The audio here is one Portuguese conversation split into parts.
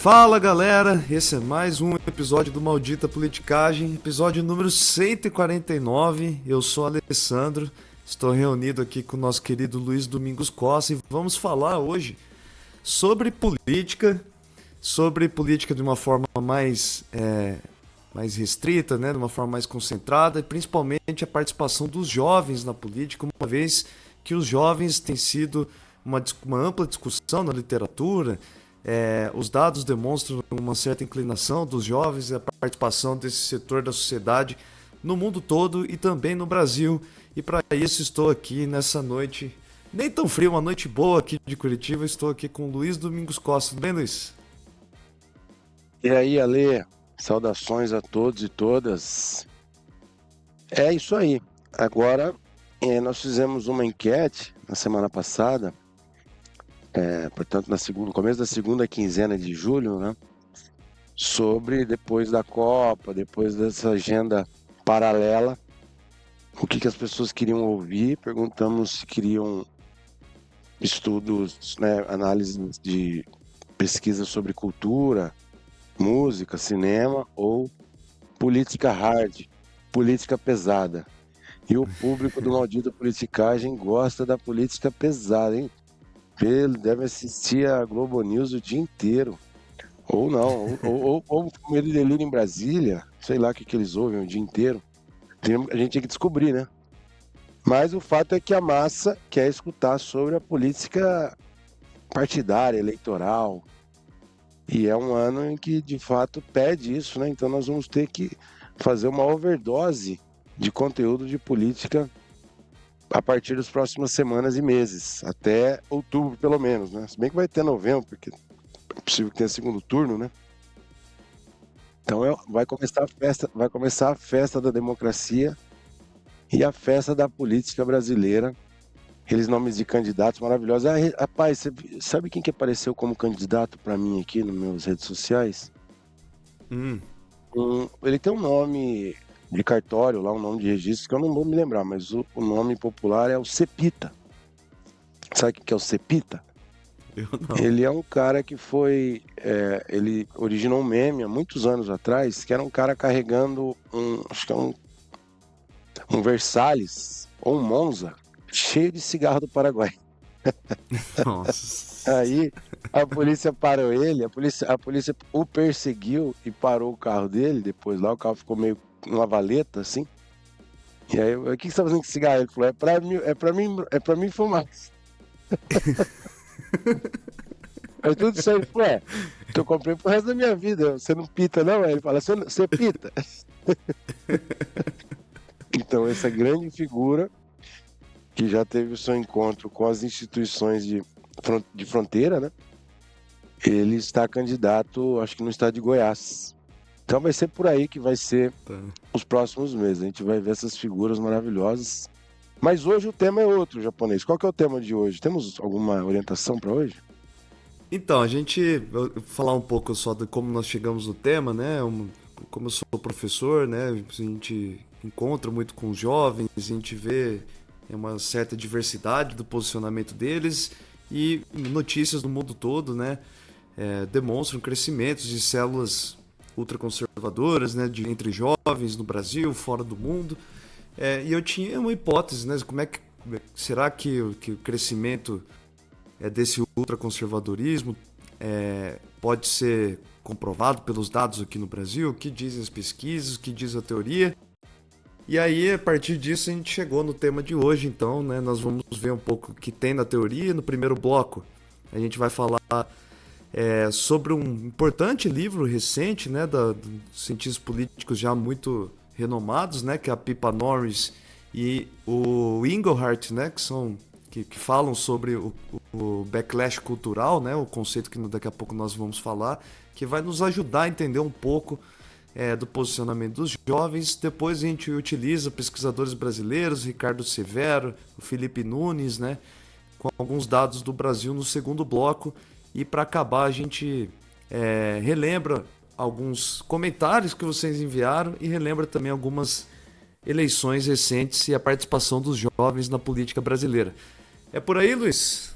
Fala galera, esse é mais um episódio do Maldita Politicagem, episódio número 149. Eu sou Alessandro, estou reunido aqui com o nosso querido Luiz Domingos Costa e vamos falar hoje sobre política de uma forma mais restrita, né, de uma forma mais concentrada, e principalmente a participação dos jovens na política, uma vez que os jovens têm sido uma ampla discussão na literatura. Os dados demonstram uma certa inclinação dos jovens e a participação desse setor da sociedade no mundo todo e também no Brasil. E para isso estou aqui nessa noite, nem tão fria, uma noite boa aqui de Curitiba. Estou aqui com o Luiz Domingos Costa. Tudo bem, Luiz? E aí, Ale, saudações a todos e todas. É isso aí. Agora, nós fizemos uma enquete na semana passada, portanto, no começo da segunda quinzena de julho, né? Sobre depois da Copa, depois dessa agenda paralela, o que as pessoas queriam ouvir. Perguntamos se queriam estudos, né, análises de pesquisa sobre cultura, música, cinema ou política hard, política pesada. E o público do Maldita Politicagem gosta da política pesada, hein? Ele deve assistir a Globo News o dia inteiro. Ou não, ou com ele delírio em Brasília, sei lá o que eles ouvem o dia inteiro. A gente tem que descobrir, né? Mas o fato é que a massa quer escutar sobre a política partidária, eleitoral. E é um ano em que, de fato, pede isso, né? Então nós vamos ter que fazer uma overdose de conteúdo de política a partir das próximas semanas e meses, até outubro pelo menos, né? Se bem que vai ter novembro, porque é possível que tenha segundo turno, né? Então vai começar a festa da democracia e a festa da política brasileira. Aqueles nomes de candidatos maravilhosos. Rapaz, você sabe quem que apareceu como candidato para mim aqui nas minhas redes sociais? Ele tem um nome de cartório lá, um nome de registro, que eu não vou me lembrar, mas o nome popular é o Cepita. Sabe o que é o Cepita? Eu não. Ele é um cara que ele originou um meme há muitos anos atrás, que era um cara carregando acho que é um Versalhes ou um Monza cheio de cigarro do Paraguai. Nossa. Aí a polícia parou ele, a polícia o perseguiu e parou o carro dele. Depois lá o carro ficou meio uma valeta assim. E aí, o que você tá fazendo com cigarro? Ele falou, é pra mim fumar. Aí tudo isso aí, ele falou, eu comprei pro resto da minha vida, você não pita não? Aí ele fala, você pita? Então essa grande figura que já teve o seu encontro com as instituições de fronteira, né? Ele está candidato, acho que no estado de Goiás. Então vai ser por aí que vai ser os próximos meses. A gente vai ver essas figuras maravilhosas. Mas hoje o tema é outro, japonês. Qual que é o tema de hoje? Temos alguma orientação para hoje? Então, eu vou falar um pouco só de como nós chegamos no tema, né? Como eu sou professor, né? A gente encontra muito com os jovens, a gente vê uma certa diversidade do posicionamento deles e notícias do mundo todo, né? Demonstram crescimentos de células ultraconservadoras, né? Entre jovens no Brasil, fora do mundo. E eu tinha uma hipótese, né? Será que o crescimento desse ultraconservadorismo pode ser comprovado pelos dados aqui no Brasil? O que dizem as pesquisas? O que diz a teoria? E aí, a partir disso, a gente chegou no tema de hoje, então, né? Nós vamos ver um pouco o que tem na teoria. No primeiro bloco, a gente vai falar sobre um importante livro recente, né? Dos cientistas políticos já muito renomados, né? Que é a Pippa Norris e o Engelhardt, né? Que falam sobre o backlash cultural, né? O conceito que daqui a pouco nós vamos falar, que vai nos ajudar a entender um pouco do posicionamento dos jovens. Depois a gente utiliza pesquisadores brasileiros, Ricardo Severo, o Felipe Nunes, né, com alguns dados do Brasil no segundo bloco. E para acabar a gente relembra alguns comentários que vocês enviaram e relembra também algumas eleições recentes e a participação dos jovens na política brasileira. É por aí, Luiz?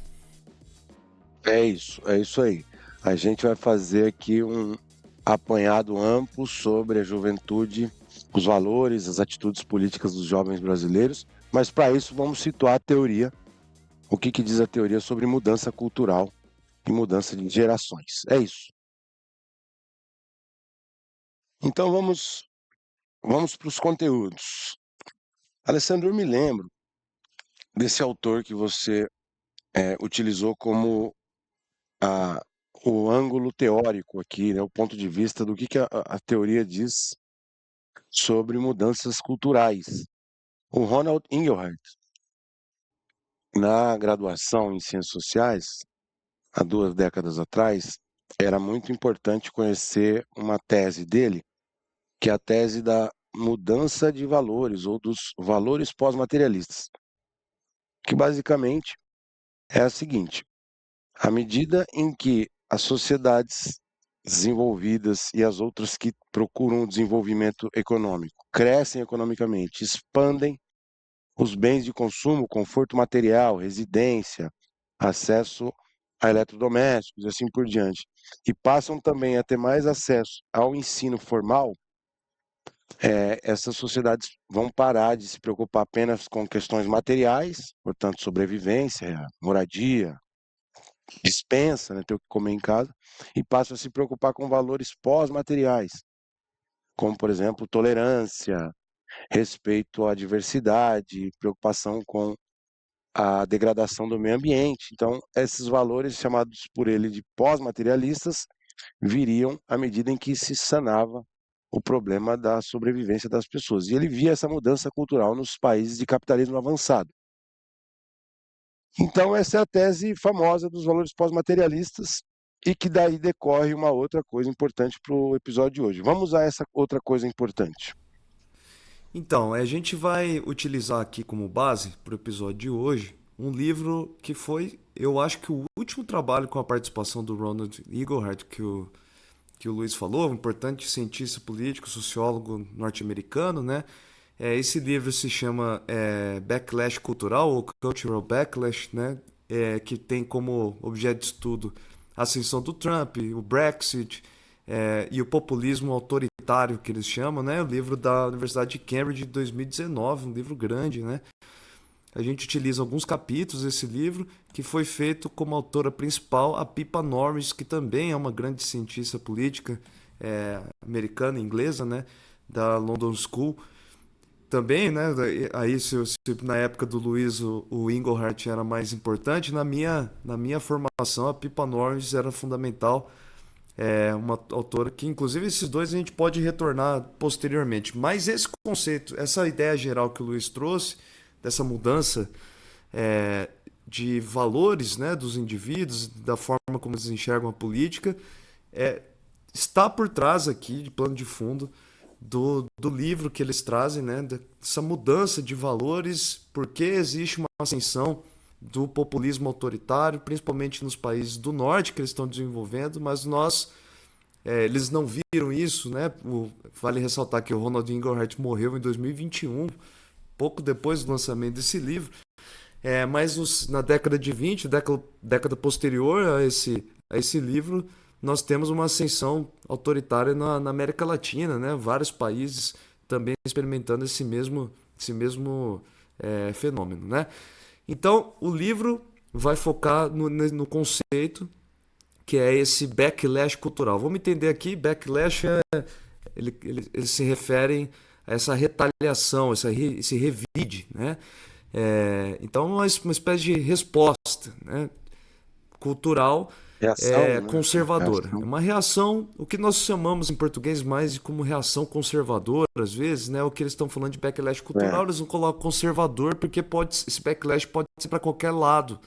É isso aí. A gente vai fazer aqui um apanhado amplo sobre a juventude, os valores, as atitudes políticas dos jovens brasileiros, mas para isso vamos situar a teoria, o que diz a teoria sobre mudança cultural e mudança de gerações. É isso. Então vamos para os conteúdos. Alessandro, eu me lembro desse autor que você utilizou como a, o ângulo teórico aqui, né, o ponto de vista do que a teoria diz sobre mudanças culturais. O Ronald Inglehart, na graduação em Ciências Sociais, há 2 décadas atrás, era muito importante conhecer uma tese dele, que é a tese da mudança de valores ou dos valores pós-materialistas, que basicamente é a seguinte: à medida em que as sociedades desenvolvidas e as outras que procuram o desenvolvimento econômico crescem economicamente, expandem os bens de consumo, conforto material, residência, acesso a eletrodomésticos e assim por diante, e passam também a ter mais acesso ao ensino formal, essas sociedades vão parar de se preocupar apenas com questões materiais, portanto, sobrevivência, moradia, dispensa, né, ter o que comer em casa, e passam a se preocupar com valores pós-materiais, como, por exemplo, tolerância, respeito à diversidade, preocupação com a degradação do meio ambiente. Então, esses valores, chamados por ele de pós-materialistas, viriam à medida em que se sanava o problema da sobrevivência das pessoas. E ele via essa mudança cultural nos países de capitalismo avançado. Então, essa é a tese famosa dos valores pós-materialistas e que daí decorre uma outra coisa importante para o episódio de hoje. Vamos a essa outra coisa importante. Então, a gente vai utilizar aqui como base para o episódio de hoje um livro que foi, eu acho que o último trabalho com a participação do Ronald Inglehart que o Luiz falou, um importante cientista político, sociólogo norte-americano, né? Esse livro se chama Backlash Cultural, ou Cultural Backlash, né? Que tem como objeto de estudo a ascensão do Trump, o Brexit e o populismo autoritário, que eles chamam, né? O livro da Universidade de Cambridge de 2019, um livro grande, né? A gente utiliza alguns capítulos desse livro, que foi feito como autora principal a Pippa Norris, que também é uma grande cientista política americana, inglesa, né, da London School. Também, né, aí se na época do Luiz o Inglehart era mais importante, na minha formação a Pippa Norris era fundamental, uma autora que inclusive esses dois a gente pode retornar posteriormente. Mas esse conceito, essa ideia geral que o Luiz trouxe, dessa mudança é, de valores, né, dos indivíduos, da forma como eles enxergam a política, é, está por trás aqui, de plano de fundo, do livro que eles trazem, né, dessa mudança de valores, porque existe uma ascensão do populismo autoritário, principalmente nos países do norte que eles estão desenvolvendo, mas eles não viram isso, né? Vale ressaltar que o Ronald Inglehart morreu em 2021, pouco depois do lançamento desse livro. Mas na década de 20, década posterior a esse livro, nós temos uma ascensão autoritária na América Latina, né? Vários países também experimentando esse mesmo fenômeno, né? Então, o livro vai focar no conceito que é esse backlash cultural. Vamos entender aqui, backlash eles se referem a essa retaliação, esse revide, né? Então, uma espécie de resposta, né, cultural Reação, né? conservadora. É Reação. uma reação, o que nós chamamos em português mais de como reação conservadora, às vezes, né? O que eles estão falando de backlash cultural, É, eles não colocam conservador, porque esse backlash pode ser para qualquer lado,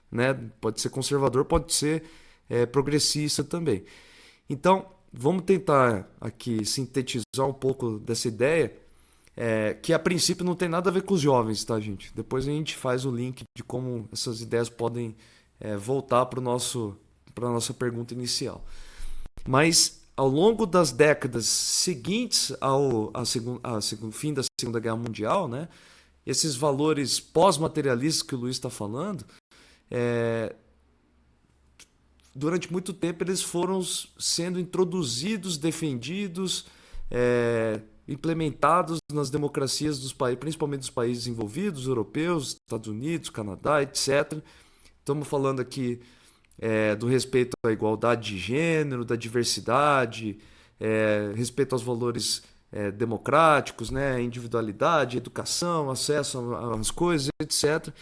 né? Pode ser conservador, pode ser progressista também. Então, vamos tentar aqui sintetizar um pouco dessa ideia, que a princípio não tem nada a ver com os jovens, tá, gente? Depois a gente faz o link de como essas ideias podem voltar para a nossa pergunta inicial. Mas ao longo das décadas seguintes ao fim da Segunda Guerra Mundial, né, esses valores pós-materialistas que o Luiz está falando durante muito tempo eles foram sendo introduzidos, defendidos, implementados nas democracias dos países, principalmente dos países desenvolvidos, europeus, Estados Unidos, Canadá, etc. Estamos falando aqui do respeito à igualdade de gênero, da diversidade, respeito aos valores democráticos, né, individualidade, educação, acesso às coisas, etc.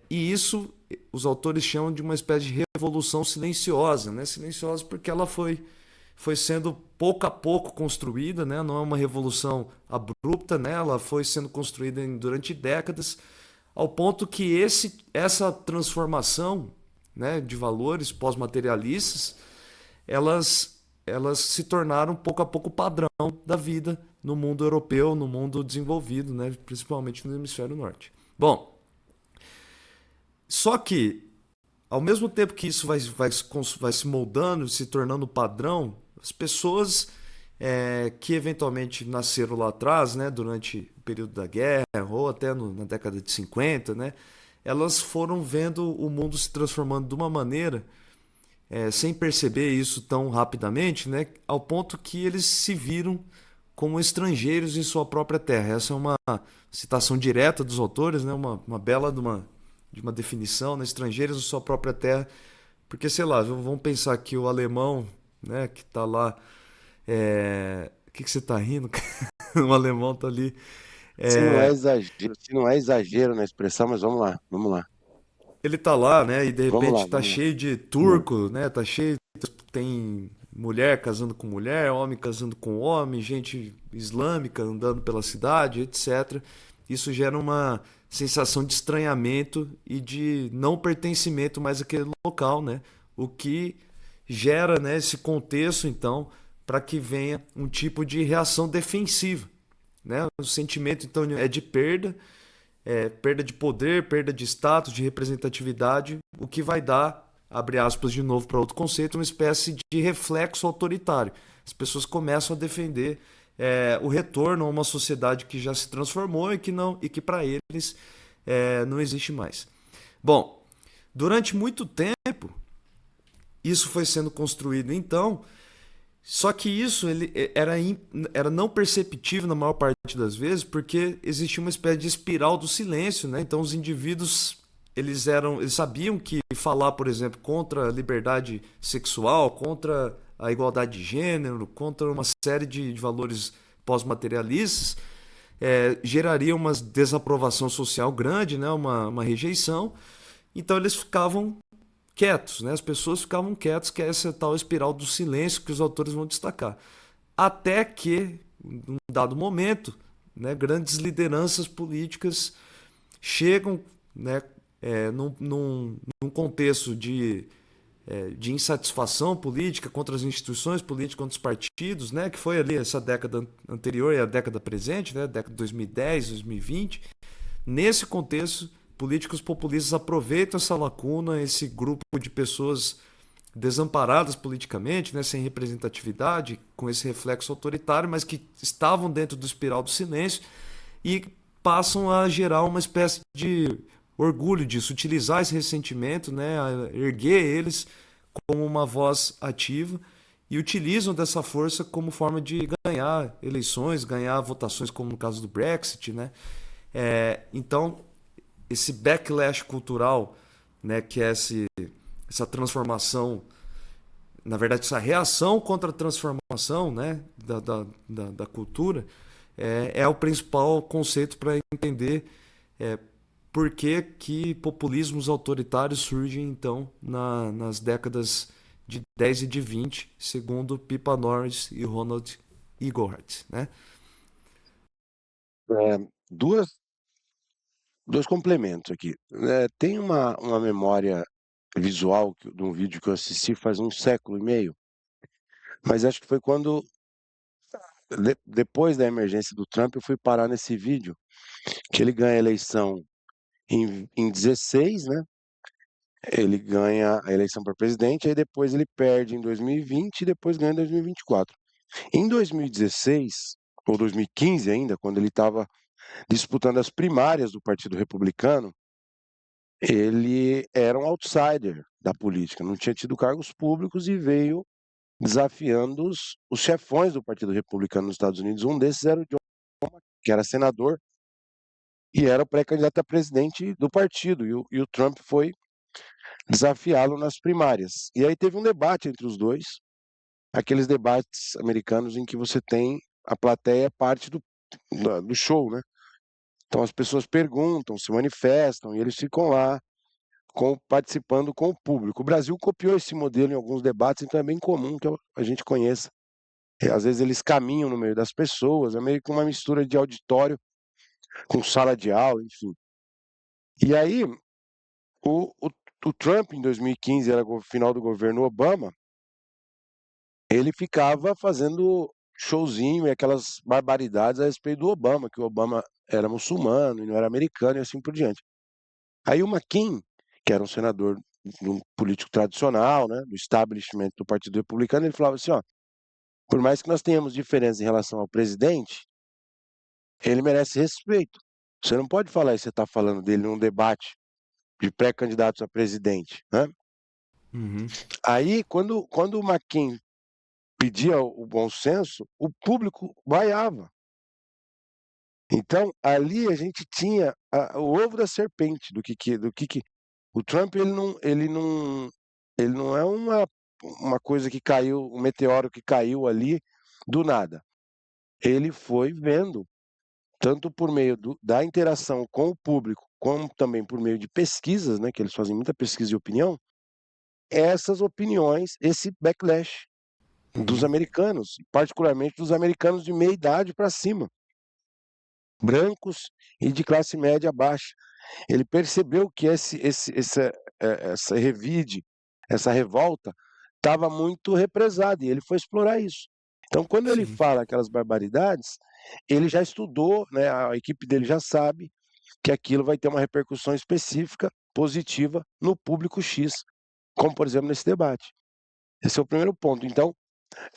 E isso os autores chamam de uma espécie de revolução silenciosa, né? Silenciosa porque ela foi sendo pouco a pouco construída, né? Não é uma revolução abrupta, né? Ela foi sendo construída durante décadas, ao ponto que essa transformação, né, de valores pós-materialistas, elas se tornaram pouco a pouco padrão da vida no mundo europeu, no mundo desenvolvido, né, principalmente no hemisfério norte. Bom, só que ao mesmo tempo que isso vai se moldando, se tornando padrão, as pessoas que eventualmente nasceram lá atrás, né, durante o período da guerra ou até na década de 50, né, elas foram vendo o mundo se transformando de uma maneira, sem perceber isso tão rapidamente, né, ao ponto que eles se viram como estrangeiros em sua própria terra. Essa é uma citação direta dos autores, né, uma bela de uma definição, né, estrangeiros em sua própria terra, porque, sei lá, vamos pensar que o alemão, né, que está lá, o que você está rindo? O alemão está ali. É, Se não é exagero na expressão, mas vamos lá, vamos lá. ele tá lá, né? E de Vamos lá, repente tá vamos lá. cheio de Hum. turco, né? Tá cheio. Tem mulher casando com mulher, homem casando com homem, gente islâmica andando pela cidade, etc. Isso gera uma sensação de estranhamento e de não pertencimento mais àquele local, né? O que gera, né, esse contexto, então, para que venha um tipo de reação defensiva, né? O sentimento, então, é de perda, perda de poder, perda de status, de representatividade, o que vai dar, abre aspas de novo para outro conceito, uma espécie de reflexo autoritário. As pessoas começam a defender o retorno a uma sociedade que já se transformou e que para eles não existe mais. Bom, durante muito tempo isso foi sendo construído, então. Só que isso era não perceptível na maior parte das vezes, porque existia uma espécie de espiral do silêncio, né? Então os indivíduos eles sabiam que falar, por exemplo, contra a liberdade sexual, contra a igualdade de gênero, contra uma série de valores pós-materialistas, geraria uma desaprovação social grande, né? Uma rejeição. Então eles ficavam quietos, né? As pessoas ficavam quietas, que é essa tal espiral do silêncio que os autores vão destacar. Até que, em um dado momento, né, grandes lideranças políticas chegam, né, num contexto de insatisfação política contra as instituições políticas, contra os partidos, né, que foi ali essa década anterior e a década presente, né, década de 2010, 2020. Nesse contexto, políticos populistas aproveitam essa lacuna, esse grupo de pessoas desamparadas politicamente, né, sem representatividade, com esse reflexo autoritário, mas que estavam dentro do espiral do silêncio e passam a gerar uma espécie de orgulho disso, utilizar esse ressentimento, né, erguer eles como uma voz ativa e utilizam dessa força como forma de ganhar eleições, ganhar votações, como no caso do Brexit, né? Então, esse backlash cultural, né, que é essa transformação, na verdade, essa reação contra a transformação, né, da cultura, é o principal conceito para entender por que populismos autoritários surgem, então, nas décadas de 10 e de 20, segundo Pippa Norris e Ronald Eaglehart, né? É, dois complementos aqui. Tem uma memória visual de um vídeo que eu assisti faz um século e meio, mas acho que foi quando, depois da emergência do Trump, eu fui parar nesse vídeo, que ele ganha a eleição em 16, né? Ele ganha a eleição para presidente, aí depois ele perde em 2020 e depois ganha em 2024. Em 2016, ou 2015 ainda, quando ele estava disputando as primárias do Partido Republicano, ele era um outsider da política, não tinha tido cargos públicos e veio desafiando os chefões do Partido Republicano nos Estados Unidos. Um desses era o John, que era senador e era o pré-candidato a presidente do partido, e o Trump foi desafiá-lo nas primárias. E aí teve um debate entre os dois, aqueles debates americanos em que você tem a plateia parte do show, né? Então as pessoas perguntam, se manifestam e eles ficam lá participando com o público. O Brasil copiou esse modelo em alguns debates, então é bem comum que a gente conheça. Às vezes eles caminham no meio das pessoas, é meio que uma mistura de auditório com sala de aula, enfim. E aí, o Trump, em 2015, era o final do governo Obama, ele ficava fazendo showzinho e aquelas barbaridades a respeito do Obama, que o Obama era muçulmano e não era americano e assim por diante. Aí o McCain, que era um senador, um político tradicional, né, do establishment do Partido Republicano, ele falava assim, ó, por mais que nós tenhamos diferenças em relação ao presidente, ele merece respeito. Você não pode falar isso, você está falando dele num debate de pré-candidatos a presidente, né? Uhum. Aí, quando o McCain pedia o bom senso, o público vaiava. Então, ali a gente tinha o ovo da serpente do que o Trump ele não é uma coisa que caiu, um meteoro que caiu ali do nada. Ele foi vendo, tanto por meio da interação com o público, como também por meio de pesquisas, né, que eles fazem muita pesquisa de opinião, essas opiniões, esse backlash dos Uhum. americanos, particularmente dos americanos de meia idade para cima, brancos e de classe média baixa. Ele percebeu que essa revide, essa revolta, estava muito represada e ele foi explorar isso. Então, quando ele Sim. fala aquelas barbaridades, ele já estudou, né, a equipe dele já sabe que aquilo vai ter uma repercussão específica, positiva, no público X, como, por exemplo, nesse debate. Esse é o primeiro ponto. Então,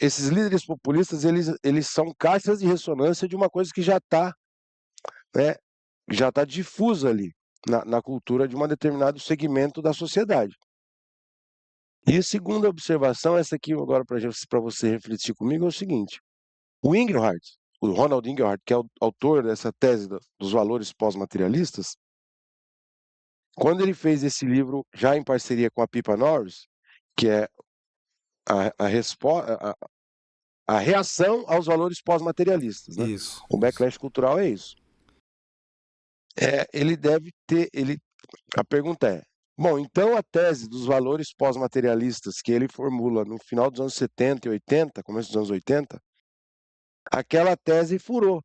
esses líderes populistas, eles são caixas de ressonância de uma coisa que né, já está difusa ali na cultura de um determinado segmento da sociedade. E a segunda observação, essa aqui agora para você refletir comigo, é o seguinte: o Inglehart, o Ronald Inglehart, que é o autor dessa tese dos valores pós-materialistas, quando ele fez esse livro, já em parceria com a Pippa Norris, que é a reação aos valores pós-materialistas, né? Isso. O backlash cultural é isso. Ele deve ter, a pergunta é, bom, então a tese dos valores pós-materialistas que ele formula no final dos anos 70 e 80, começo dos anos 80, aquela tese furou.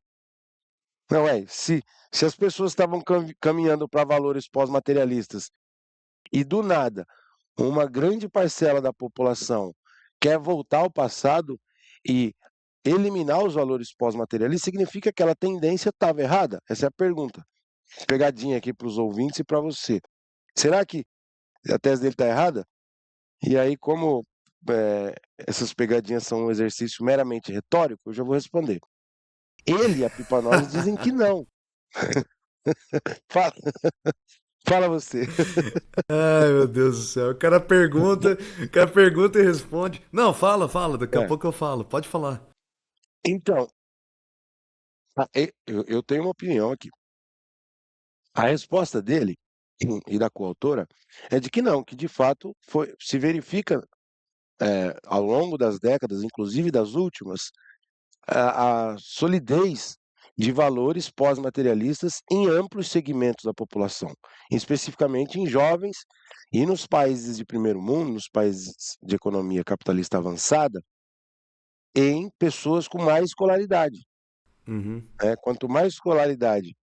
Não é? Se as pessoas estavam caminhando para valores pós-materialistas e do nada uma grande parcela da população quer voltar ao passado e eliminar os valores pós-materialistas, significa que aquela tendência estava errada? Essa é a pergunta. Pegadinha aqui para os ouvintes e para você. Será que a tese dele está errada? E aí, como essas pegadinhas são um exercício meramente retórico, eu já vou responder. Ele e a Pipa Norris dizem que não. Fala, fala você. Ai, meu Deus do céu. O cara pergunta e responde. Não, fala, fala, daqui a É, pouco eu falo. Pode falar. então, eu tenho uma opinião aqui. A resposta dele e da coautora é de que não, que de fato se verifica ao longo das décadas, inclusive das últimas, a solidez de valores pós-materialistas em amplos segmentos da população, especificamente em jovens e nos países de primeiro mundo, nos países de economia capitalista avançada, em pessoas com mais escolaridade. Uhum. Quanto mais escolaridade,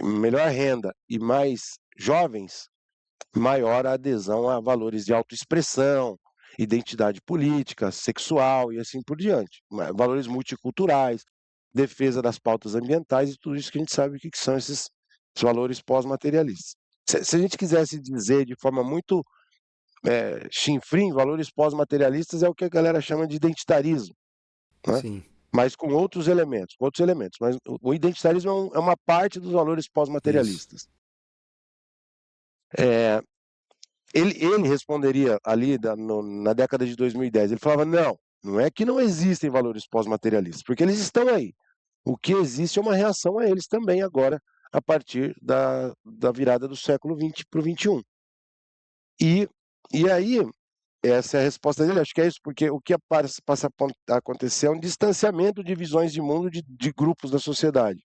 melhor renda e mais jovens, maior a adesão a valores de autoexpressão, identidade política, sexual e assim por diante. Valores multiculturais, defesa das pautas ambientais e tudo isso que a gente sabe o que são esses valores pós-materialistas. Se a gente quisesse dizer de forma muito chinfrim, valores pós-materialistas é o que a galera chama de identitarismo, né? Sim. Mas com outros elementos, Mas o identitarismo é uma parte dos valores Isso. pós-materialistas. É, ele responderia ali na década de 2010, ele falava, não é que não existem valores pós-materialistas, porque eles estão aí. O que existe é uma reação a eles também agora, a partir da virada do século XX para o XXI. E aí, essa é a resposta dele, acho que é isso, porque o que passa a acontecer é um distanciamento de visões de mundo de grupos da sociedade.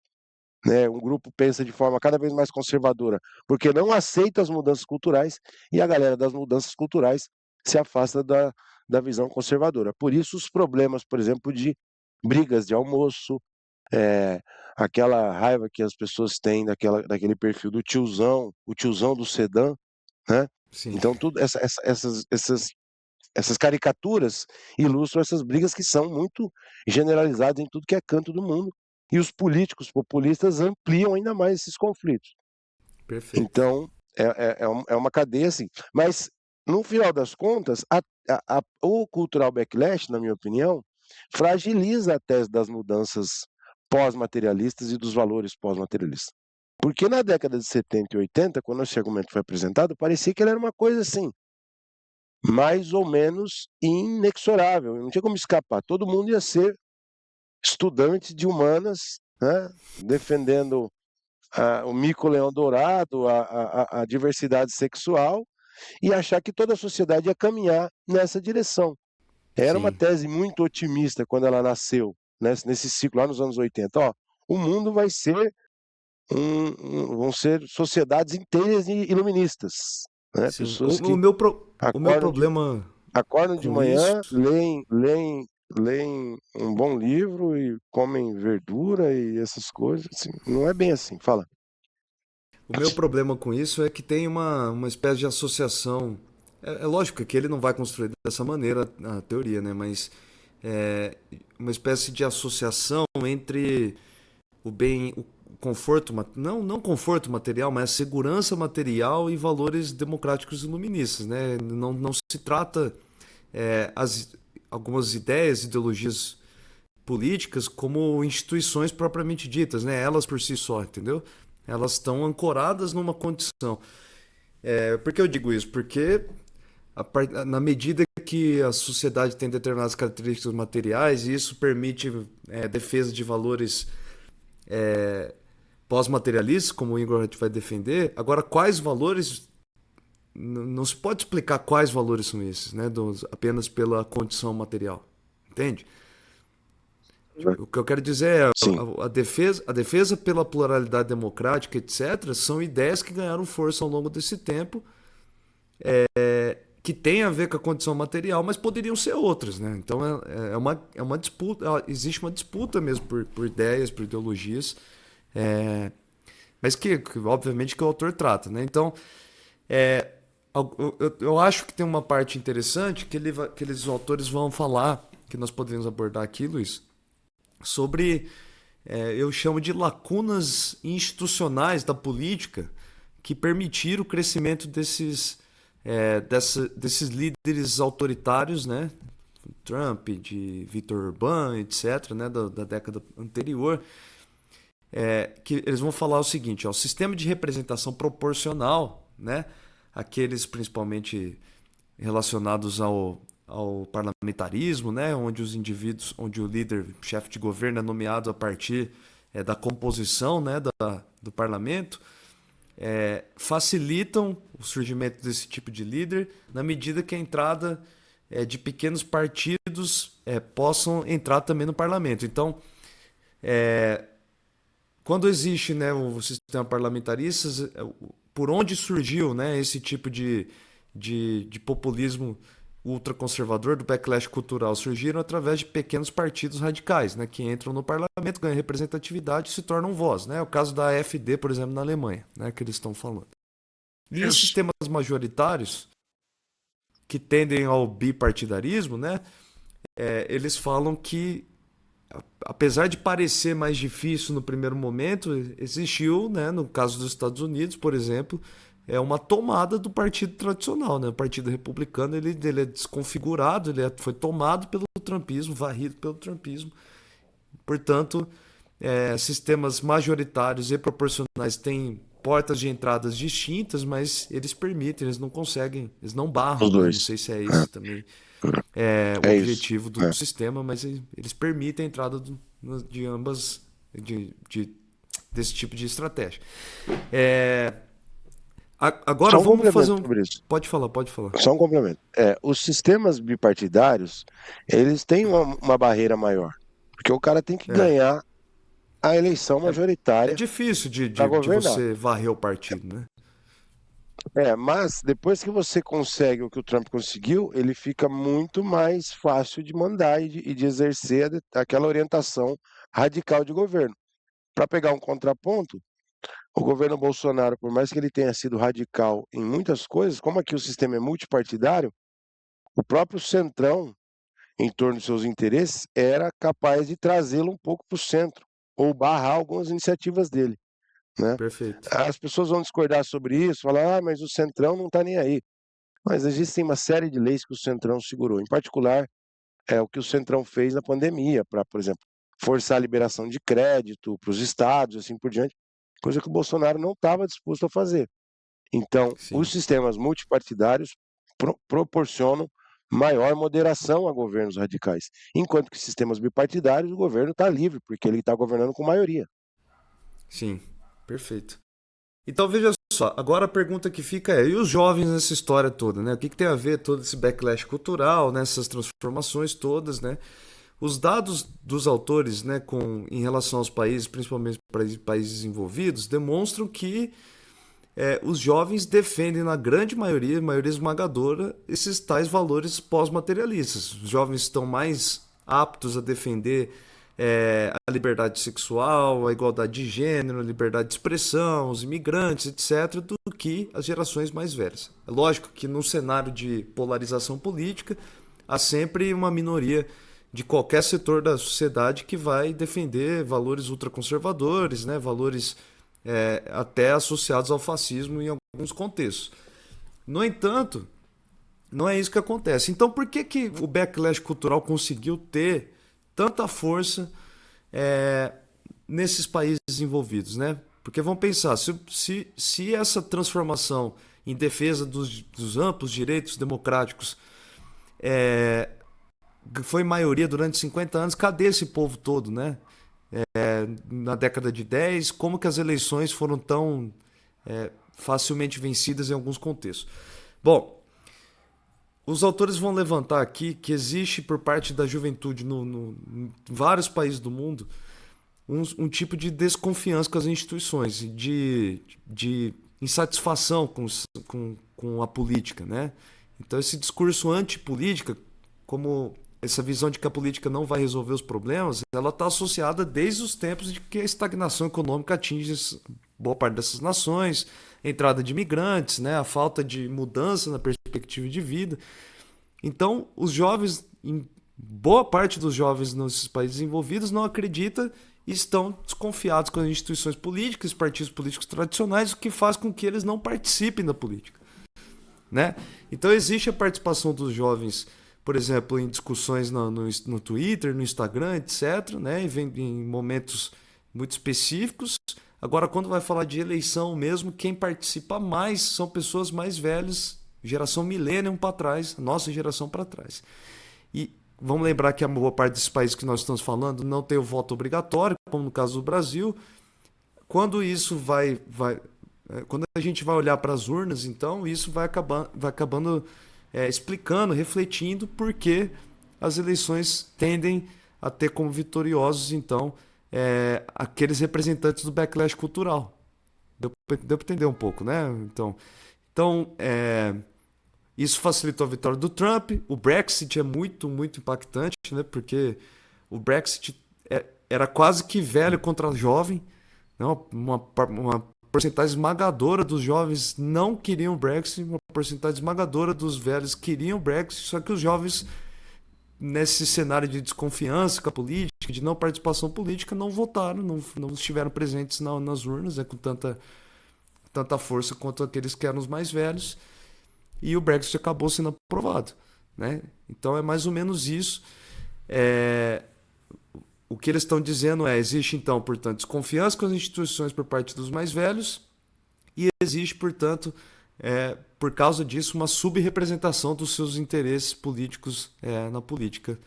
Né? Um grupo pensa de forma cada vez mais conservadora, porque não aceita as mudanças culturais, e a galera das mudanças culturais se afasta da visão conservadora. Por isso, os problemas, por exemplo, de brigas de almoço, aquela raiva que as pessoas têm daquele perfil do tiozão, o tiozão do sedã, né? Sim, Então, essas caricaturas ilustram essas brigas que são muito generalizadas em tudo que é canto do mundo. E os políticos populistas ampliam ainda mais esses conflitos. perfeito. Então, é uma cadeia assim. Mas, no final das contas, o cultural backlash, na minha opinião, fragiliza a tese das mudanças pós-materialistas e dos valores pós-materialistas. Porque na década de 70 e 80, quando esse argumento foi apresentado, parecia que ele era uma coisa assim, mais ou menos inexorável, não tinha como escapar. Todo mundo ia ser estudante de humanas, né, defendendo o mico-leão dourado, a diversidade sexual, e achar que toda a sociedade ia caminhar nessa direção. Era uma Sim, tese muito otimista quando ela nasceu, né, nesse ciclo lá nos anos 80. Ó, o mundo vai ser vão ser sociedades inteiras e iluministas, né? sim. Pessoas que O meu acordam de, problema acordam de com isso. manhã, leem um bom livro e comem verdura e essas coisas. Assim. Não é bem assim, fala. O meu problema com isso é que tem uma espécie de associação. É lógico que ele não vai construir dessa maneira a teoria, né? Mas é uma espécie de associação entre o bem, o conforto, não conforto material, mas a segurança material e valores democráticos iluministas, né? Não se trata algumas ideias, ideologias políticas como instituições propriamente ditas, né? Elas por si só, entendeu? Elas estão ancoradas numa condição. Por que eu digo isso? Porque na medida que a sociedade tem determinadas características materiais, e isso permite defesa de valores pós-materialistas, como o Igor vai defender. Agora, quais valores? Não se pode explicar quais valores são esses, né? Apenas pela condição material. Entende? O que eu quero dizer é Sim, a defesa pela pluralidade democrática, etc., são ideias que ganharam força ao longo desse tempo, que tem a ver com a condição material, mas poderiam ser outras, né? Então é uma disputa, existe uma disputa mesmo por ideias, por ideologias, mas que obviamente que o autor trata, né? Então eu acho que tem uma parte interessante que eles, os autores vão falar, que nós podemos abordar aqui, Luiz, sobre, eu chamo de lacunas institucionais da política que permitiram o crescimento desses líderes autoritários, né? Trump, de Viktor Orbán, etc., né? Da década anterior, que eles vão falar o seguinte: ó, o sistema de representação proporcional, né? Aqueles principalmente relacionados ao parlamentarismo, né, onde os indivíduos, onde o líder, chefe de governo é nomeado a partir da composição, né, do parlamento, facilitam o surgimento desse tipo de líder na medida que a entrada de pequenos partidos possam entrar também no parlamento. Então, quando existe, né, o sistema parlamentarista, por onde surgiu, né, esse tipo de populismo ultraconservador, do backlash cultural, surgiram através de pequenos partidos radicais, né, que entram no parlamento, ganham representatividade e se tornam voz. Né? É o caso da AfD, por exemplo, na Alemanha, né, que eles estão falando. E os isso. sistemas majoritários, que tendem ao bipartidarismo, né, eles falam que, apesar de parecer mais difícil no primeiro momento, existiu, né, no caso dos Estados Unidos, por exemplo, uma tomada do partido tradicional, né? O partido republicano ele é desconfigurado, foi tomado pelo trumpismo, varrido pelo trumpismo. Portanto, sistemas majoritários e proporcionais têm portas de entradas distintas, mas eles permitem, eles não conseguem, eles não barram, Os né? Não dois. sei se é esse também o É isso. objetivo do É. sistema, mas eles permitem a entrada de ambas, desse tipo de estratégia. É, agora Só um vamos fazer complemento um. sobre isso. Pode falar, pode falar. Só um complemento. Os sistemas bipartidários, eles têm uma barreira maior. Porque o cara tem que É, ganhar a eleição é majoritária difícil para de governar. você varrer o partido, né? Mas depois que você consegue o que o Trump conseguiu, ele fica muito mais fácil de mandar e de exercer aquela orientação radical de governo. Para pegar um contraponto, o governo Bolsonaro, por mais que ele tenha sido radical em muitas coisas, como aqui o sistema é multipartidário, o próprio Centrão, em torno dos seus interesses, era capaz de trazê-lo um pouco para o centro, ou barrar algumas iniciativas dele, né? Perfeito. As pessoas vão discordar sobre isso, falar, mas o Centrão não está nem aí. Mas existem uma série de leis que o Centrão segurou, em particular, é o que o Centrão fez na pandemia, para, por exemplo, forçar a liberação de crédito para os estados, assim por diante, coisa que o Bolsonaro não estava disposto a fazer. Então, os Sim. sistemas multipartidários proporcionam maior moderação a governos radicais, enquanto que sistemas bipartidários o governo está livre, porque ele está governando com maioria. Sim. Perfeito. Então veja só, agora a pergunta que fica é, e os jovens nessa história toda, né? O que tem a ver todo esse backlash cultural, nessas transformações todas, né? Os dados dos autores, né, em relação aos países, principalmente países desenvolvidos, demonstram que os jovens defendem, na grande maioria, maioria esmagadora, esses tais valores pós-materialistas. Os jovens estão mais aptos a defender a liberdade sexual, a igualdade de gênero, a liberdade de expressão, os imigrantes, etc., do que as gerações mais velhas. É lógico que num cenário de polarização política, há sempre uma minoria de qualquer setor da sociedade que vai defender valores ultraconservadores, né, valores até associados ao fascismo em alguns contextos. No entanto, não é isso que acontece. Então, por que, que o backlash cultural conseguiu ter tanta força é, nesses países desenvolvidos, né? Porque vamos pensar, se essa transformação em defesa dos amplos direitos democráticos foi maioria durante 50 anos, cadê esse povo todo, né? Na década de 10, como que as eleições foram tão facilmente vencidas em alguns contextos. Bom, os autores vão levantar aqui que existe por parte da juventude em vários países do mundo um tipo de desconfiança com as instituições, de insatisfação com a política, né? Então esse discurso antipolítica, como essa visão de que a política não vai resolver os problemas, ela está associada desde os tempos de que a estagnação econômica atinge boa parte dessas nações, a entrada de imigrantes, né, a falta de mudança na perspectiva de vida. Então, os jovens, boa parte dos jovens nesses países desenvolvidos não acredita e estão desconfiados com as instituições políticas, partidos políticos tradicionais, o que faz com que eles não participem da política, né? Então, existe a participação dos jovens, por exemplo, em discussões no Twitter, no Instagram, etc., né? Em momentos muito específicos. Agora, quando vai falar de eleição mesmo, quem participa mais são pessoas mais velhas, geração millennium para trás, nossa geração para trás. E vamos lembrar que a boa parte desses países que nós estamos falando não tem o voto obrigatório, como no caso do Brasil. Quando isso quando a gente vai olhar para as urnas, então, isso vai acabando explicando, refletindo por que as eleições tendem a ter como vitoriosos, então, aqueles representantes do backlash cultural. Deu para entender um pouco, né? Então, isso facilitou a vitória do Trump. O Brexit é muito, muito impactante, né? Porque o Brexit era quase que velho contra jovem. Não? Uma porcentagem esmagadora dos jovens não queriam o Brexit, uma porcentagem esmagadora dos velhos queriam o Brexit, só que os jovens, nesse cenário de desconfiança com a política, de não participação política, não votaram, não estiveram presentes nas urnas, com tanta força quanto aqueles que eram os mais velhos, e o Brexit acabou sendo aprovado, né? Então é mais ou menos isso. O que eles estão dizendo existe então, portanto, desconfiança com as instituições por parte dos mais velhos, e existe, portanto, por causa disso, uma subrepresentação dos seus interesses políticos na política,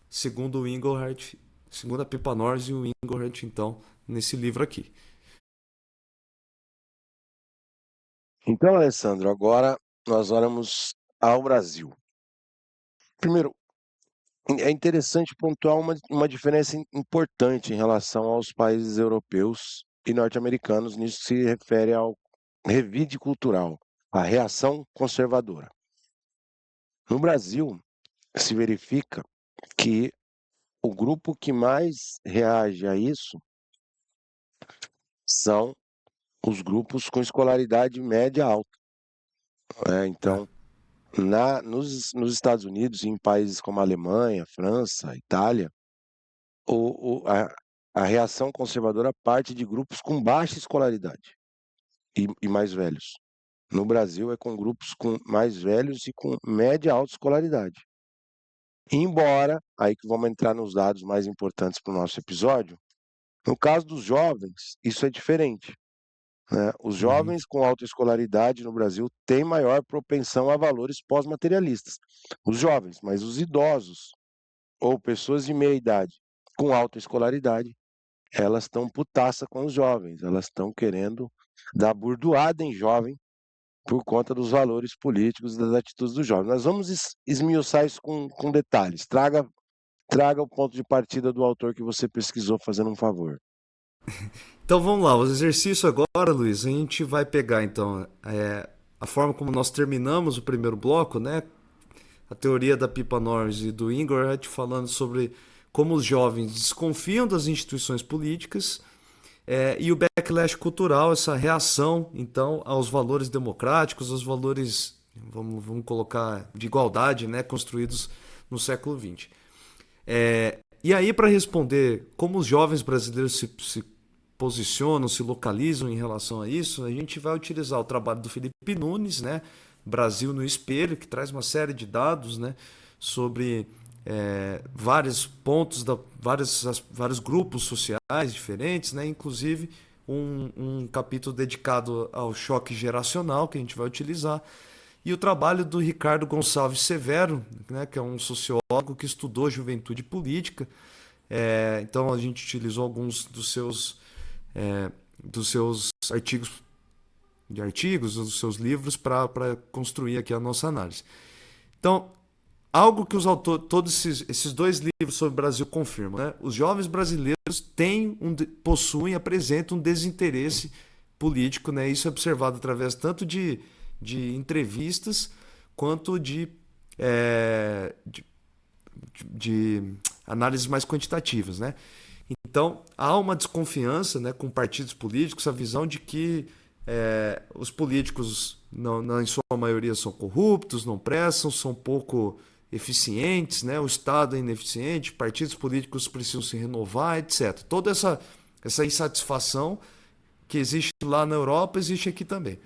segundo o Engelhardt, segundo a Pippa Norris e o Engelhardt, então, nesse livro aqui. Então, Alessandro, agora nós vamos ao Brasil. Primeiro, é interessante pontuar uma diferença importante em relação aos países europeus e norte-americanos, nisso se refere ao revide cultural, a reação conservadora. No Brasil, se verifica que o grupo que mais reage a isso são os grupos com escolaridade média alta. É, Então, nos Estados Unidos e em países como a Alemanha, França, Itália, o- o- a, a reação conservadora parte de grupos com baixa escolaridade e mais velhos. No Brasil é com grupos com mais velhos e com média alta escolaridade. Embora, aí que vamos entrar nos dados mais importantes para o nosso episódio, no caso dos jovens, isso é diferente, né? Os uhum, jovens com alta escolaridade no Brasil têm maior propensão a valores pós-materialistas. Os jovens, mas os idosos ou pessoas de meia idade com alta escolaridade, elas estão putaça com os jovens, elas estão querendo dar burdoada em jovem por conta dos valores políticos e das atitudes dos jovens. Nós vamos esmiuçar isso com detalhes. Traga o ponto de partida do autor que você pesquisou, fazendo um favor. Então vamos lá, o exercício agora, Luiz, a gente vai pegar então a forma como nós terminamos o primeiro bloco, né? A teoria da Pippa Norris e do Engelhardt falando sobre como os jovens desconfiam das instituições políticas e o backlash cultural, essa reação então aos valores democráticos, aos valores, vamos colocar, de igualdade, né, construídos no século XX. E aí, para responder como os jovens brasileiros se posicionam, se localizam em relação a isso, a gente vai utilizar o trabalho do Felipe Nunes, né? Brasil no Espelho, que traz uma série de dados, né, sobre vários pontos, vários grupos sociais diferentes, né, inclusive um capítulo dedicado ao choque geracional que a gente vai utilizar. E o trabalho do Ricardo Gonçalves Severo, né, que é um sociólogo que estudou juventude política. Então a gente utilizou alguns dos seus artigos, dos seus livros para construir aqui a nossa análise. Então, algo que os autores, todos esses dois livros sobre o Brasil confirmam, né? Os jovens brasileiros possuem, apresentam um desinteresse político, né? Isso é observado através tanto de entrevistas quanto de análises mais quantitativas, né? Então, há uma desconfiança, né, com partidos políticos, a visão de que os políticos, em sua maioria, são corruptos, não prestam, são pouco eficientes, né? O Estado é ineficiente, partidos políticos precisam se renovar, etc. Toda essa insatisfação que existe lá na Europa, existe aqui também.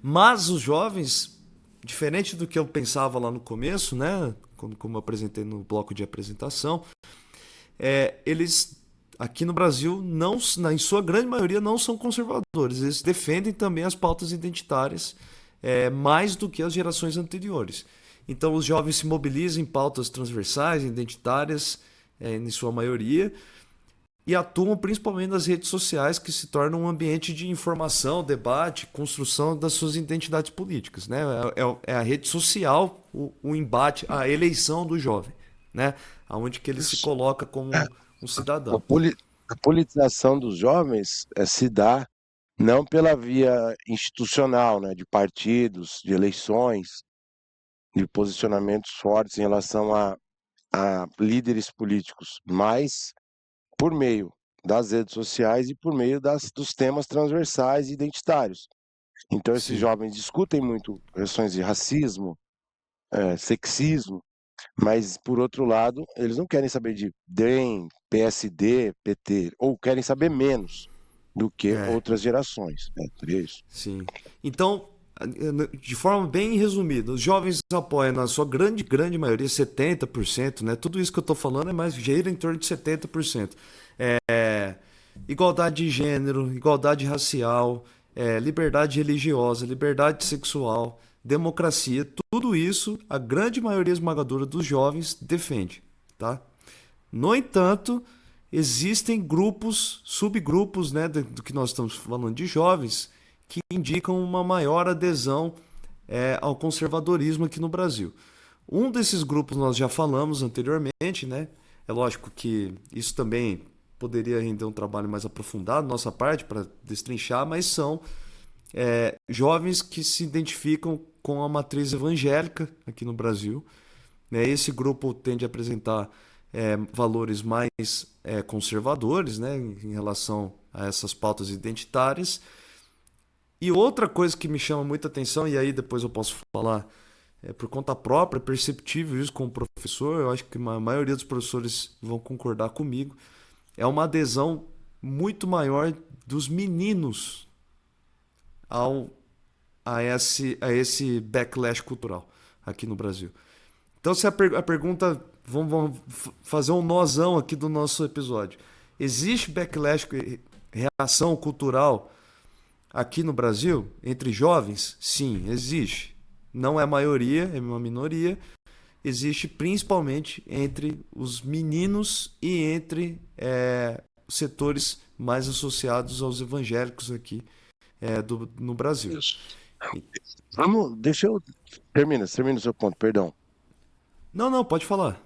Mas os jovens, diferente do que eu pensava lá no começo, né, como eu apresentei no bloco de apresentação, eles aqui no Brasil, não, em sua grande maioria, não são conservadores. Eles defendem também as pautas identitárias mais do que as gerações anteriores. Então, os jovens se mobilizam em pautas transversais, identitárias, em sua maioria, e atuam principalmente nas redes sociais, que se tornam um ambiente de informação, debate, construção das suas identidades políticas. Né? É a rede social, o embate, a eleição do jovem, né? Onde que ele se Isso. coloca como um A, cidadão. poli- a politização dos jovens se dá não pela via institucional, né, de partidos, de eleições, de posicionamentos fortes em relação a líderes políticos, mas por meio das redes sociais e por meio dos temas transversais e identitários. Então, esses Sim. jovens discutem muito questões de racismo, sexismo, mas, por outro lado, eles não querem saber de DEM, PSD, PT, ou querem saber menos do que É, outras gerações. Seria isso. sim. Então, de forma bem resumida, os jovens apoiam, na sua grande, grande maioria, 70%, né? Tudo isso que eu estou falando é mais gira em torno de 70%. Igualdade de gênero, igualdade racial, liberdade religiosa, liberdade sexual, democracia, tudo isso a grande maioria esmagadora dos jovens defende, tá? No entanto, existem grupos, subgrupos, né, do que nós estamos falando de jovens, que indicam uma maior adesão ao conservadorismo aqui no Brasil. Um desses grupos nós já falamos anteriormente, né? É lógico que isso também poderia render um trabalho mais aprofundado da nossa parte para destrinchar, mas são jovens que se identificam com a matriz evangélica aqui no Brasil. Né? Esse grupo tende a apresentar valores mais conservadores, né, em relação a essas pautas identitárias. E outra coisa que me chama muita atenção, e aí depois eu posso falar por conta própria, é perceptível isso com o professor, eu acho que a maioria dos professores vão concordar comigo, é uma adesão muito maior dos meninos ao, a esse backlash cultural aqui no Brasil. Então, se a pergunta, vamos fazer um nozão aqui do nosso episódio. Existe backlash, reação cultural aqui no Brasil, entre jovens? Sim, existe. Não é a maioria, é uma minoria. Existe principalmente entre os meninos e entre setores mais associados aos evangélicos aqui no Brasil. Isso. Deixa eu. Termina o seu ponto, perdão. Não, não, pode falar.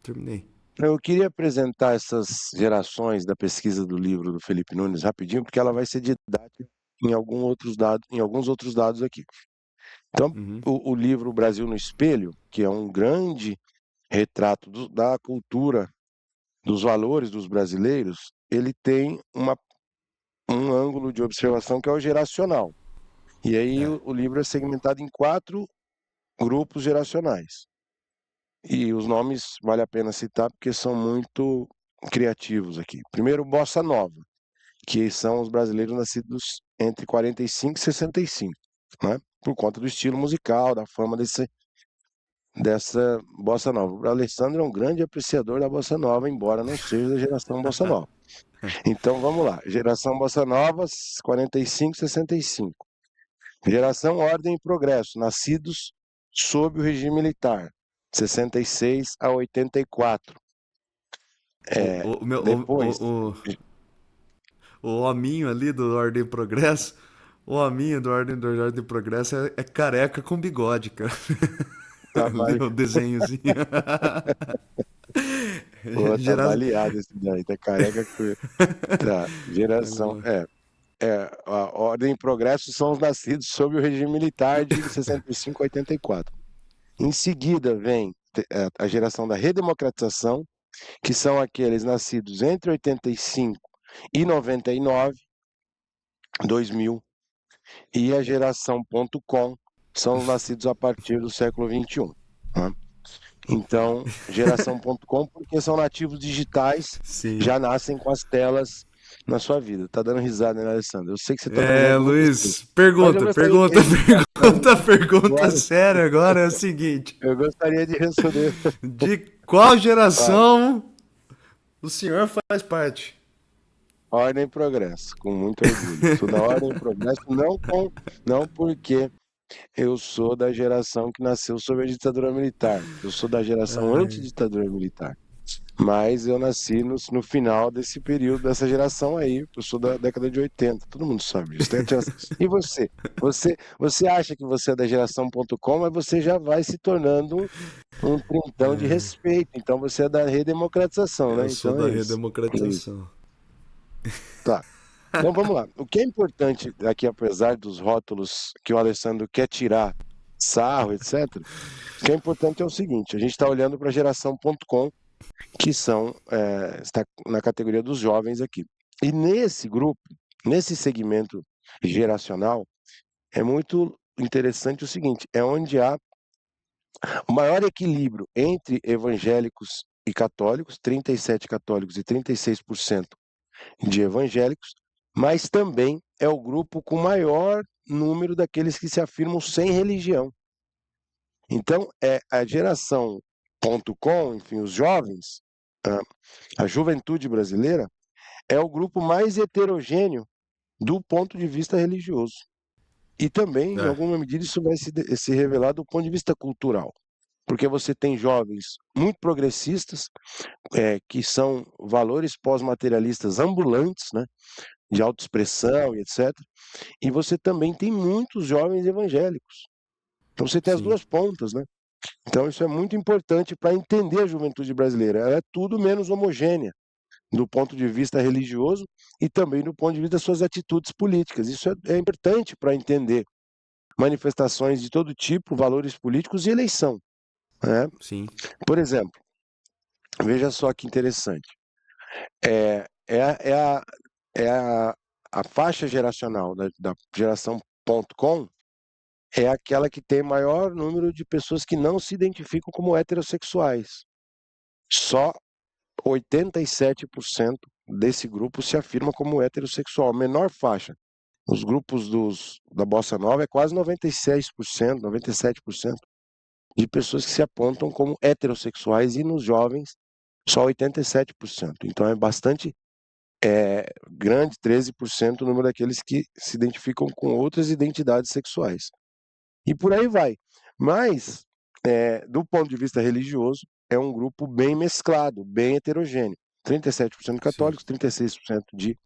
Terminei. Eu queria apresentar essas gerações da pesquisa do livro do Felipe Nunes rapidinho, porque ela vai ser didática em alguns outros dados aqui. Então, Uhum. o livro Brasil no Espelho, que é um grande retrato da cultura, dos valores dos brasileiros, ele tem um ângulo de observação que é o geracional. E aí É. o livro é segmentado em 4 grupos geracionais. E os nomes vale a pena citar porque são muito criativos aqui. Primeiro, Bossa Nova, que são os brasileiros nascidos entre 45 e 65, né? Por conta do estilo musical, da fama dessa Bossa Nova. O Alessandro é um grande apreciador da Bossa Nova, embora não seja da geração Bossa Nova. Então vamos lá. Geração Bossa Nova, 45, 65. Geração Ordem e Progresso, nascidos sob o regime militar, 66 a 84. O, o, meu, Depois, o hominho ali do Ordem e Progresso, o hominho do Ordem e Progresso é careca com bigode, cara. tá, O desenhozinho. pô, tá Gera... baleado esse daí, tá careca. Tá, geração. A Ordem e Progresso são os nascidos sob o regime militar de 65 a 84. Em seguida vem a geração da redemocratização, que são aqueles nascidos entre 85 e 99, 2000, e a geração .com são os nascidos a partir do século XXI. Né? Então, geração .com porque são nativos digitais, Sim. já nascem com as telas na sua vida. Tá dando risada, né, Alessandro? Eu sei que você tá fazendo alguma pesquisa, Luiz, mas eu pergunta, gostaria de pergunta, registrar. pergunta Claro, séria agora é a seguinte: eu gostaria de responder. de qual Fala. geração o senhor faz parte? Ordem e Progresso, com muito orgulho. Sou da Ordem e Progresso, não porque eu sou da geração que nasceu sob a ditadura militar. Eu sou da geração Ai, anti-ditadura militar. Mas eu nasci no final desse período, dessa geração aí. Eu sou da década de 80, todo mundo sabe disso. E você? Você acha que você é da geração.com, mas você já vai se tornando um trintão de respeito. Então você é da redemocratização, eu né? sou Então da é isso. É isso. redemocratização. Tá. Então vamos lá. O que é importante aqui, apesar dos rótulos que o Alessandro quer tirar, sarro, etc., o que é importante é o seguinte: a gente está olhando para a geração.com, que está na categoria dos jovens aqui. E nesse grupo, nesse segmento geracional, é muito interessante o seguinte: é onde há o maior equilíbrio entre evangélicos e católicos, 37 católicos e 36% de evangélicos, mas também é o grupo com maior número daqueles que se afirmam sem religião. Então, a geração.com, enfim, os jovens, a juventude brasileira, é o grupo mais heterogêneo do ponto de vista religioso. E também, em É, alguma medida, isso vai se revelar do ponto de vista cultural, porque você tem jovens muito progressistas, que são valores pós-materialistas ambulantes, né, de autoexpressão e etc. E você também tem muitos jovens evangélicos. Então você tem as sim, duas pontas, né? Então isso é muito importante para entender a juventude brasileira. Ela é tudo menos homogênea do ponto de vista religioso e também do ponto de vista das suas atitudes políticas. Isso é importante para entender manifestações de todo tipo, valores políticos e eleição, né? sim, Por exemplo, veja só que interessante. É, é, a, é, a, é a faixa geracional da geração ponto .com é aquela que tem maior número de pessoas que não se identificam como heterossexuais. Só 87% desse grupo se afirma como heterossexual, menor faixa. Os grupos da Bossa Nova é quase 96%, 97% de pessoas que se apontam como heterossexuais e nos jovens só 87%. Então é bastante grande, 13% o número daqueles que se identificam com outras identidades sexuais. E por aí vai. Mas, do ponto de vista religioso, é um grupo bem mesclado, bem heterogêneo. 37% sim. católicos, 36% de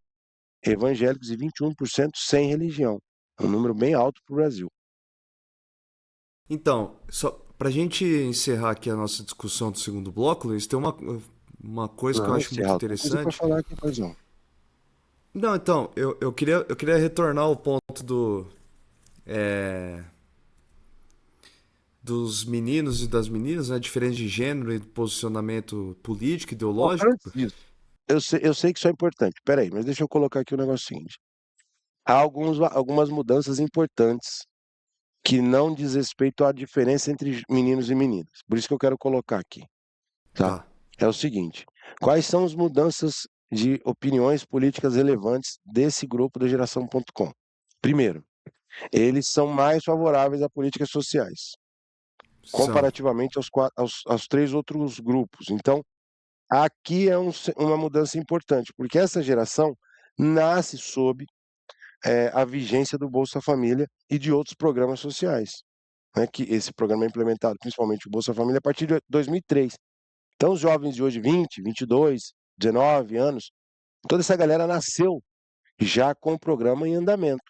evangélicos e 21% sem religião. É um número bem alto para o Brasil. Então, só pra gente encerrar aqui a nossa discussão do segundo bloco, Luiz, tem uma coisa que eu Não, acho muito Serra, tem coisa para interessante. falar aqui, paizão. Não, então, eu queria retornar ao ponto é, dos meninos e das meninas, né? Diferença de gênero e posicionamento político, Ó, ideológico. antes disso, eu sei que isso é importante. Peraí, mas deixa eu colocar aqui o negócio seguinte. Há algumas mudanças importantes que não diz respeito à diferença entre meninos e meninas. Por isso que eu quero colocar aqui, tá? Tá, É o seguinte: quais são as mudanças de opiniões políticas relevantes desse grupo da geração.com? Primeiro, eles são mais favoráveis a políticas sociais, são. comparativamente aos três outros grupos. Então, aqui é uma mudança importante, porque essa geração nasce sob a vigência do Bolsa Família e de outros programas sociais, né, que esse programa é implementado, principalmente o Bolsa Família, a partir de 2003. Então, os jovens de hoje, 20, 22, 19 anos, toda essa galera nasceu já com o programa em andamento.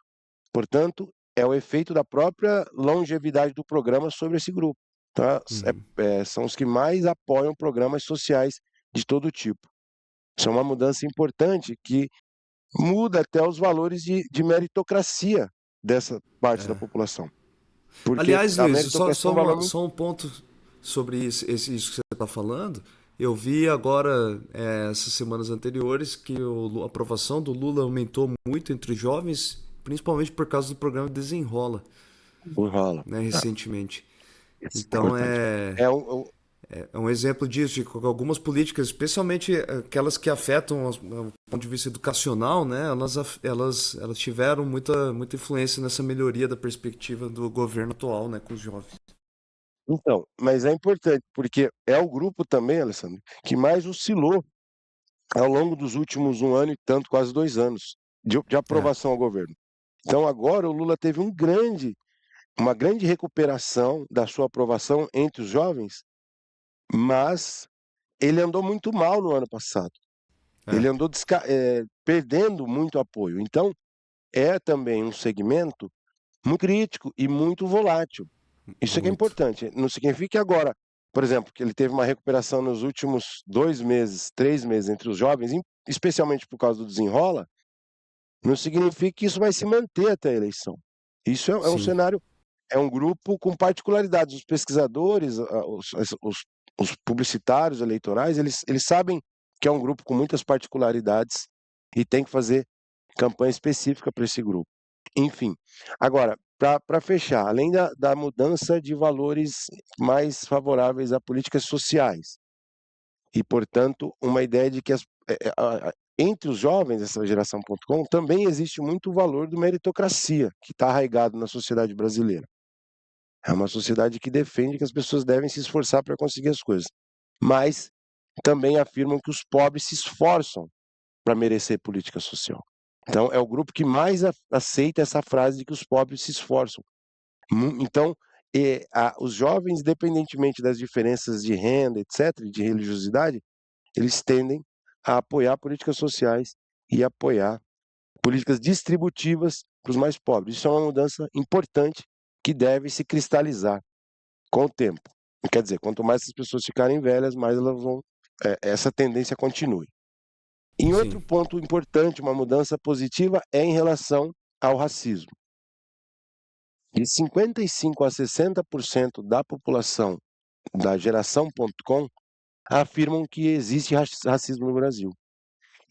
Portanto, é o efeito da própria longevidade do programa sobre esse grupo. Tá? Uhum. São os que mais apoiam programas sociais de todo tipo. Isso é uma mudança importante que muda até os valores de meritocracia dessa parte da população. Porque Aliás, a Luiz, só, meritocracia é só, um valor uma- muito. só um ponto sobre isso que você está falando. Eu vi agora, essas semanas anteriores, que a aprovação do Lula aumentou muito entre os jovens, principalmente por causa do programa Desenrola, Enrola. né, Tá, recentemente. isso é Então importante. É é um exemplo disso, de que algumas políticas, especialmente aquelas que afetam o ponto de vista educacional, né, elas tiveram muita influência nessa melhoria da perspectiva do governo atual, né, com os jovens. então, mas é importante, porque é o grupo também, Alessandro, que mais oscilou ao longo dos últimos um ano e tanto, quase 2 anos, de É, aprovação ao governo. Então, agora o Lula teve uma grande recuperação da sua aprovação entre os jovens, mas ele andou muito mal no ano passado. é, Ele andou perdendo muito apoio. Então, é também um segmento muito crítico e muito volátil. Isso é que é muito. importante. Não significa que agora, por exemplo, que ele teve uma recuperação nos últimos 2 meses, 3 meses entre os jovens, especialmente por causa do desenrola, não significa que isso vai se manter até a eleição. Isso é um Sim, cenário, é um grupo com particularidades. Os pesquisadores, os publicitários eleitorais, eles sabem que é um grupo com muitas particularidades e tem que fazer campanha específica para esse grupo. Enfim, agora, para fechar, além da mudança de valores mais favoráveis a políticas sociais, e, portanto, uma ideia de que entre os jovens dessa geração.com também existe muito o valor do meritocracia, que está arraigado na sociedade brasileira. É uma sociedade que defende que as pessoas devem se esforçar para conseguir as coisas, mas também afirmam que os pobres se esforçam para merecer política social. Então, é o grupo que mais aceita essa frase de que os pobres se esforçam. Então, os jovens, independentemente das diferenças de renda, etc., de religiosidade, eles tendem a apoiar políticas sociais e apoiar políticas distributivas para os mais pobres. Isso é uma mudança importante que deve se cristalizar com o tempo. Quer dizer, quanto mais as pessoas ficarem velhas, mais elas vão, essa tendência continue. Em outro Sim, ponto importante, uma mudança positiva é em relação ao racismo. De 55% a 60% da população da geração.com afirmam que existe racismo no Brasil.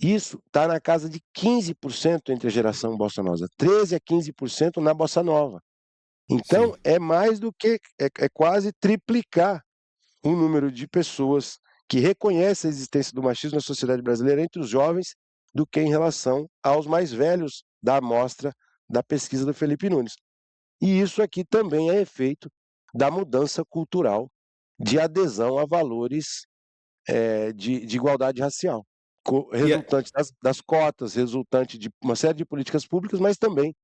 Isso está na casa de 15% entre a geração bossa nova, 13% a 15% na bossa nova. sim. Então, é mais do que, é quase triplicar o número de pessoas que reconhecem a existência do machismo na sociedade brasileira entre os jovens do que em relação aos mais velhos da amostra da pesquisa do Felipe Nunes. E isso aqui também é efeito da mudança cultural de adesão a valores de igualdade racial, E, é- resultante das cotas, resultante de uma série de políticas públicas, mas também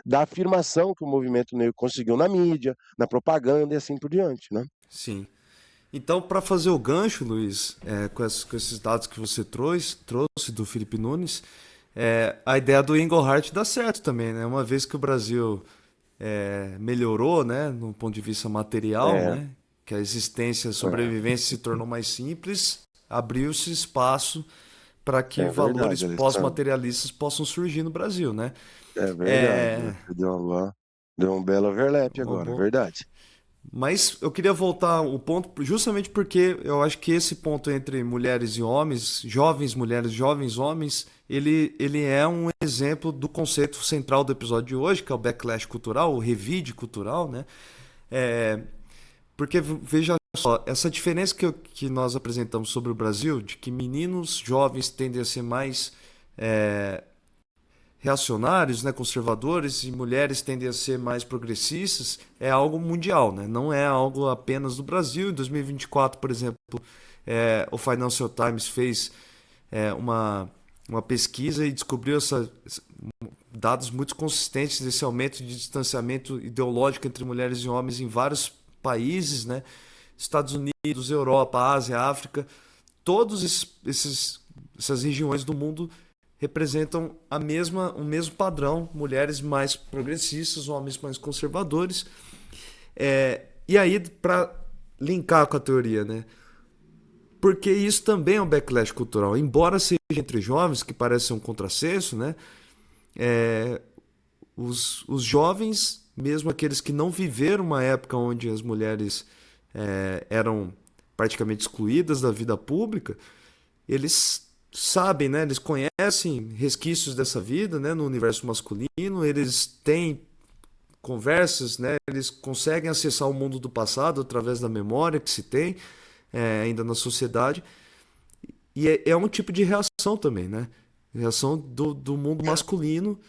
da afirmação que o movimento negro conseguiu na mídia, na propaganda e assim por diante, né? sim. Então, para fazer o gancho, Luiz, com esses dados que você trouxe do Felipe Nunes, a ideia do Engelhardt dá certo também, né? Uma vez que o Brasil melhorou, né, no ponto de vista material, É, né, que a existência, a é, sobrevivência se tornou mais simples, abriu-se espaço para que é valores verdade, Alessandro. pós-materialistas possam surgir no Brasil, né? É verdade. É Você deu um belo overlap uma agora, boa. verdade. Mas eu queria voltar o ponto, justamente porque eu acho que esse ponto entre mulheres e homens, jovens mulheres, jovens homens, ele é um exemplo do conceito central do episódio de hoje, que é o backlash cultural, o revide cultural, né? É, porque veja só, essa diferença que nós apresentamos sobre o Brasil, de que meninos jovens tendem a ser mais reacionários, né, conservadores, e mulheres tendem a ser mais progressistas, é algo mundial, né? Não é algo apenas do Brasil. Em 2024, por exemplo, o Financial Times fez uma pesquisa e descobriu dados muito consistentes desse aumento de distanciamento ideológico entre mulheres e homens em vários países, né? Estados Unidos, Europa, Ásia, África, todos essas regiões do mundo representam o mesmo padrão, mulheres mais progressistas, homens mais conservadores. E aí, para linkar com a teoria, né? Porque isso também é um backlash cultural. Embora seja entre jovens, que parece ser um contrassenso, né? Os jovens, mesmo aqueles que não viveram uma época onde as mulheres eram praticamente excluídas da vida pública, eles sabem, né? Eles conhecem resquícios dessa vida, né? No universo masculino, eles têm conversas, né? Eles conseguem acessar o mundo do passado através da memória que se tem ainda na sociedade. E é um tipo de reação também, né? Reação do mundo masculino.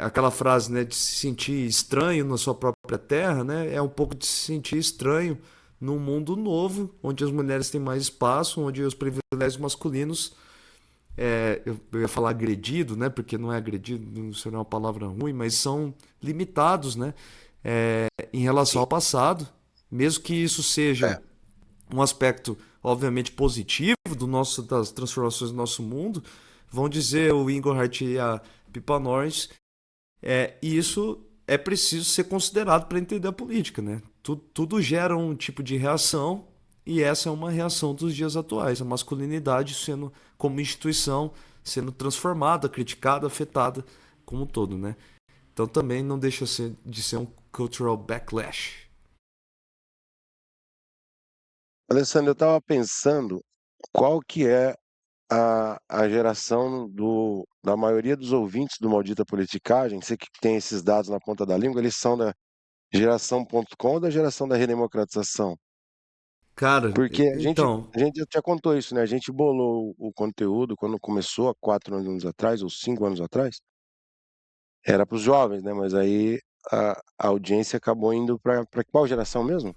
Aquela frase, né, de se sentir estranho na sua própria terra, né? É um pouco de se sentir estranho num mundo novo, onde as mulheres têm mais espaço, onde os privilégios masculinos, eu ia falar agredido, né? Porque não é agredido, não seria uma palavra ruim, mas são limitados, né? Em relação Sim. ao passado, mesmo que isso seja É. um aspecto obviamente positivo das transformações do nosso mundo, vão dizer o Engelhardt e a Pippa Norris, e isso é preciso ser considerado para entender a política, né? Tudo gera um tipo de reação e essa é uma reação dos dias atuais, a masculinidade sendo como instituição sendo transformada, criticada, afetada como um todo, né? Então também não deixa de ser um cultural backlash. Alessandro, eu estava pensando qual que é a geração da maioria dos ouvintes do Maldita Politicagem, você que tem esses dados na ponta da língua, eles são da geração.com ou da geração da redemocratização? Cara, Porque então, a gente já contou isso, né? A gente bolou o conteúdo quando começou, há 4 anos atrás, ou 5 anos atrás, era para os jovens, né? Mas aí a audiência acabou indo para qual geração mesmo?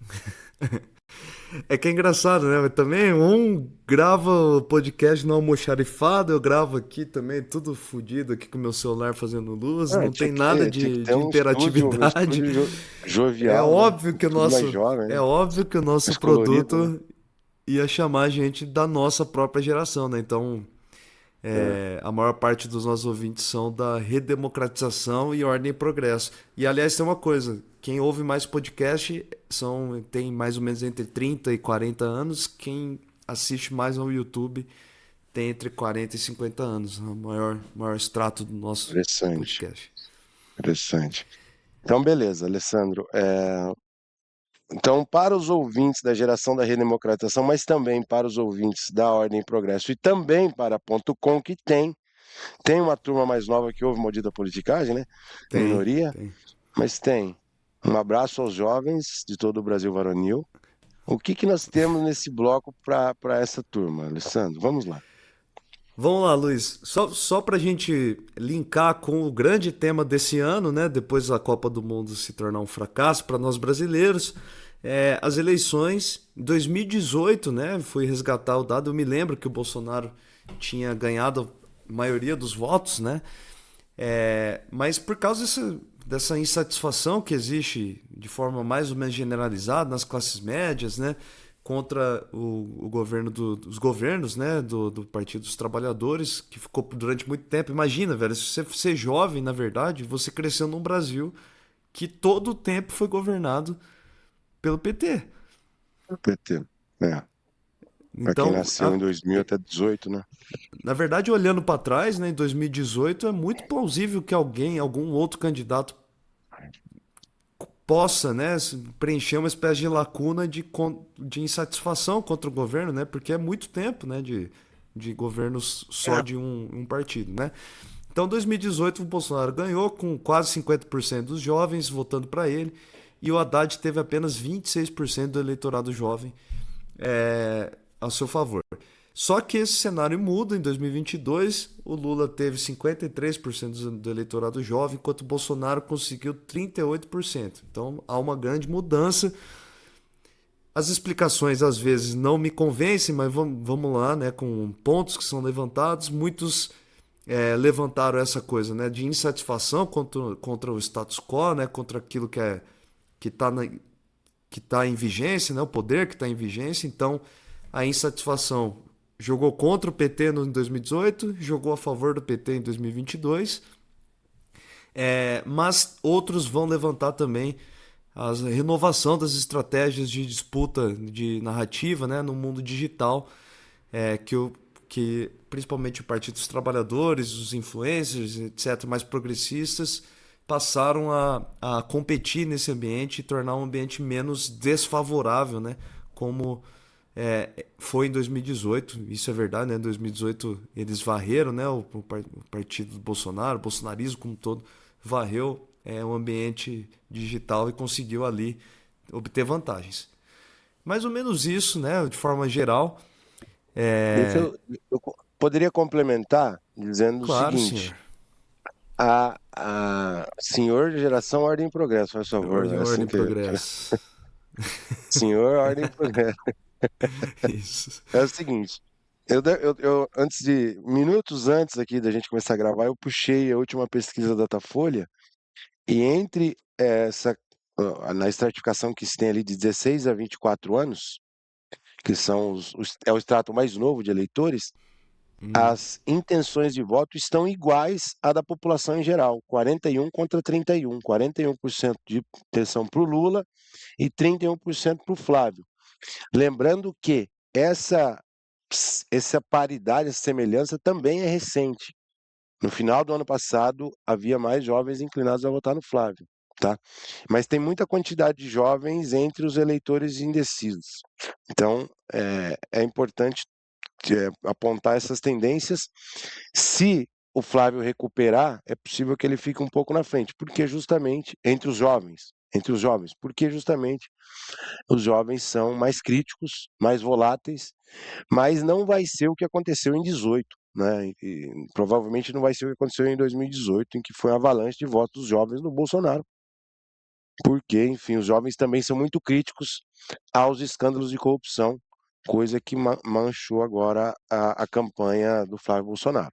É que é engraçado, né? Mas também um grava o podcast no almoxarifado, eu gravo aqui também, tudo fodido aqui com o meu celular fazendo luz, Ah, não tem nada tinha que ter de um interatividade. estúdio É jovial, né? óbvio que o Tudo mais nosso, jovem, é né? óbvio que o nosso Mais colorido, né? produto ia chamar a gente da nossa própria geração, né? Então, É. a maior parte dos nossos ouvintes são da redemocratização e ordem e progresso. E aliás, tem uma coisa, quem ouve mais podcast tem mais ou menos entre 30 e 40 anos, quem assiste mais ao YouTube tem entre 40 e 50 anos, o maior extrato do nosso Interessante, podcast. interessante. Então, beleza, Alessandro. Então, para os ouvintes da geração da redemocratização, mas também para os ouvintes da Ordem e Progresso e também para Ponto .com, que tem uma turma mais nova que ouve Maldita Politicagem, né? Tem, Minoria, tem. mas tem. Um abraço aos jovens de todo o Brasil varonil. O que que nós temos nesse bloco para essa turma, Alessandro? Vamos lá. Vamos lá, Luiz. Só para a gente linkar com o grande tema desse ano, né? Depois da Copa do Mundo se tornar um fracasso para nós brasileiros, as eleições em 2018, né? Fui resgatar o dado. Eu me lembro que o Bolsonaro tinha ganhado a maioria dos votos, né? Mas por causa dessa insatisfação que existe de forma mais ou menos generalizada nas classes médias, né? Contra o governo os governos, né? Do Partido dos Trabalhadores, que ficou durante muito tempo. Imagina, velho, se você ser jovem, na verdade, você cresceu num Brasil que todo o tempo foi governado pelo PT. PT. É, para quem Então, nasceu em 2000 até 18, né? na verdade, olhando para trás, né, em 2018, é muito plausível que algum outro candidato possa, né, preencher uma espécie de lacuna de insatisfação contra o governo, né, porque é muito tempo, né, de governos só É. de um partido, né. Então, em 2018, o Bolsonaro ganhou com quase 50% dos jovens votando para ele e o Haddad teve apenas 26% do eleitorado jovem ao seu favor. Só que esse cenário muda em 2022. O Lula teve 53% do eleitorado jovem, enquanto o Bolsonaro conseguiu 38%. Então há uma grande mudança. As explicações às vezes não me convencem, mas vamos lá, né, com pontos que são levantados. Muitos levantaram essa coisa, né, de insatisfação contra o status quo, né, contra aquilo que está que tá em vigência, né, o poder que está em vigência. Então a insatisfação jogou contra o PT no 2018, jogou a favor do PT em 2022, mas outros vão levantar também a renovação das estratégias de disputa de narrativa, né, no mundo digital, é, que, o, que principalmente o Partido dos Trabalhadores, os influencers, etc., mais progressistas, passaram a competir nesse ambiente e tornar um ambiente menos desfavorável, né, como foi em 2018, isso é verdade, né? Em 2018 eles varreram, né? O partido do Bolsonaro, o bolsonarismo como um todo, varreu o ambiente digital e conseguiu ali obter vantagens. Mais ou menos isso, né? De forma geral. Deixa É... eu poderia complementar dizendo o Claro, seguinte: senhor. a senhor geração Ordem e Progresso, faz favor, é Ordem assim e que progresso. senhor Ordem e Progresso. Isso. É o seguinte, antes minutos antes aqui da gente começar a gravar, eu puxei a última pesquisa da Datafolha e entre na estratificação que se tem ali de 16 a 24 anos, que são é o extrato mais novo de eleitores, as intenções de voto estão iguais à da população em geral, 41 contra 31, 41% de intenção para o Lula e 31% para o Flávio. Lembrando que essa paridade, essa semelhança também é recente. No final do ano passado, havia mais jovens inclinados a votar no Flávio, tá? Mas tem muita quantidade de jovens entre os eleitores indecisos. Então, é importante apontar essas tendências. Se o Flávio recuperar, é possível que ele fique um pouco na frente, porque justamente entre os jovens, porque justamente os jovens são mais críticos, mais voláteis, mas não vai ser o que aconteceu em 18, né? E provavelmente não vai ser o que aconteceu em 2018, em que foi uma avalanche de votos dos jovens no Bolsonaro. porque, enfim, os jovens também são muito críticos aos escândalos de corrupção, coisa que manchou agora a campanha do Flávio Bolsonaro.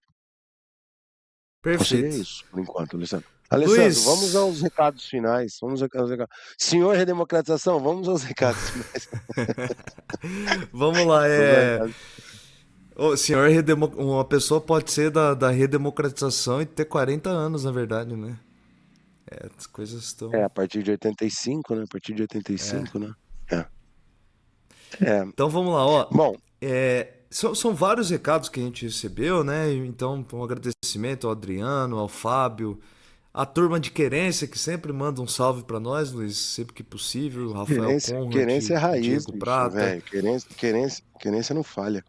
Então seria Perfeito. isso, por enquanto, Alessandro. Alessandro, vamos Luiz, aos recados finais. Aos recados. Senhor Redemocratização, vamos aos recados finais. vamos lá. Os recados. O senhor, uma pessoa pode ser da redemocratização e ter 40 anos, na verdade, né? As coisas estão. A partir de 85, né? A partir de 85, né? É. É. Então vamos lá, ó. Bom, São vários recados que a gente recebeu, né? Então, um agradecimento ao Adriano, ao Fábio, a turma de Querência, que sempre manda um salve pra nós, Luiz, sempre que possível. Rafael querência Conrad, é raiz, Diego bicho, Prata. velho. Querência não falha.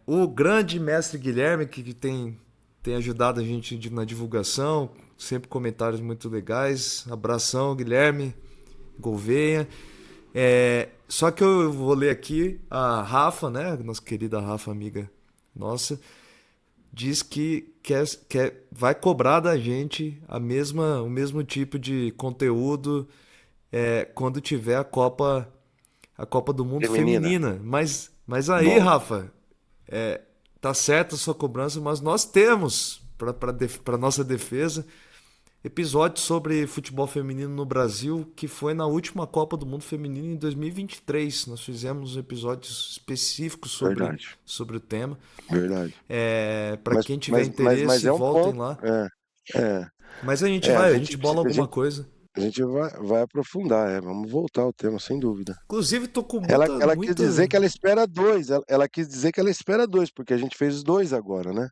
O grande mestre Guilherme, que tem ajudado a gente na divulgação, sempre comentários muito legais. Abração, Guilherme Gouveia. Só que eu vou ler aqui a Rafa, né? Nossa querida Rafa, amiga nossa, diz que vai cobrar da gente o mesmo tipo de conteúdo quando tiver a Copa do Mundo Feminina. feminina. Mas aí, Bom, Rafa, tá certa a sua cobrança, mas nós temos, para nossa defesa, episódio sobre futebol feminino no Brasil, que foi na última Copa do Mundo Feminino em 2023. Nós fizemos episódios específicos verdade, sobre o tema. verdade. Para quem tiver Mas interesse, é um voltem ponto. lá. É. Mas a gente A vai, a gente, gente bola a alguma gente, coisa. a gente vai aprofundar, vamos voltar ao tema, sem dúvida. Inclusive, tô com Ela quis muita. dizer que ela espera dois. Ela quis dizer que ela espera dois, porque a gente fez os dois agora, né?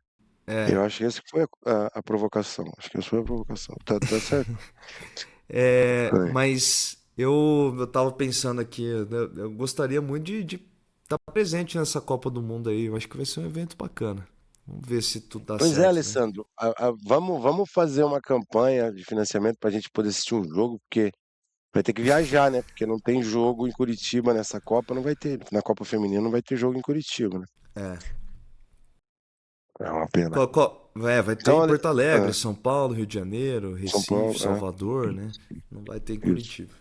Eu acho que essa foi a provocação. Acho que essa foi a provocação. Tá certo? É. Mas eu tava pensando aqui, eu gostaria muito de estar presente nessa Copa do Mundo aí. Eu acho que vai ser um evento bacana. Vamos ver se tudo dá Pois é, certo, né? Alessandro. Vamos fazer uma campanha de financiamento para a gente poder assistir um jogo, porque vai ter que viajar, né? Porque não tem jogo em Curitiba nessa Copa, não vai ter. Na Copa Feminina não vai ter jogo em Curitiba, né? É. É uma pena. Vai ter Então, em Porto Alegre, ah, São Paulo, Rio de Janeiro, São Paulo, Recife, Salvador, né? Não vai ter em isso. Curitiba.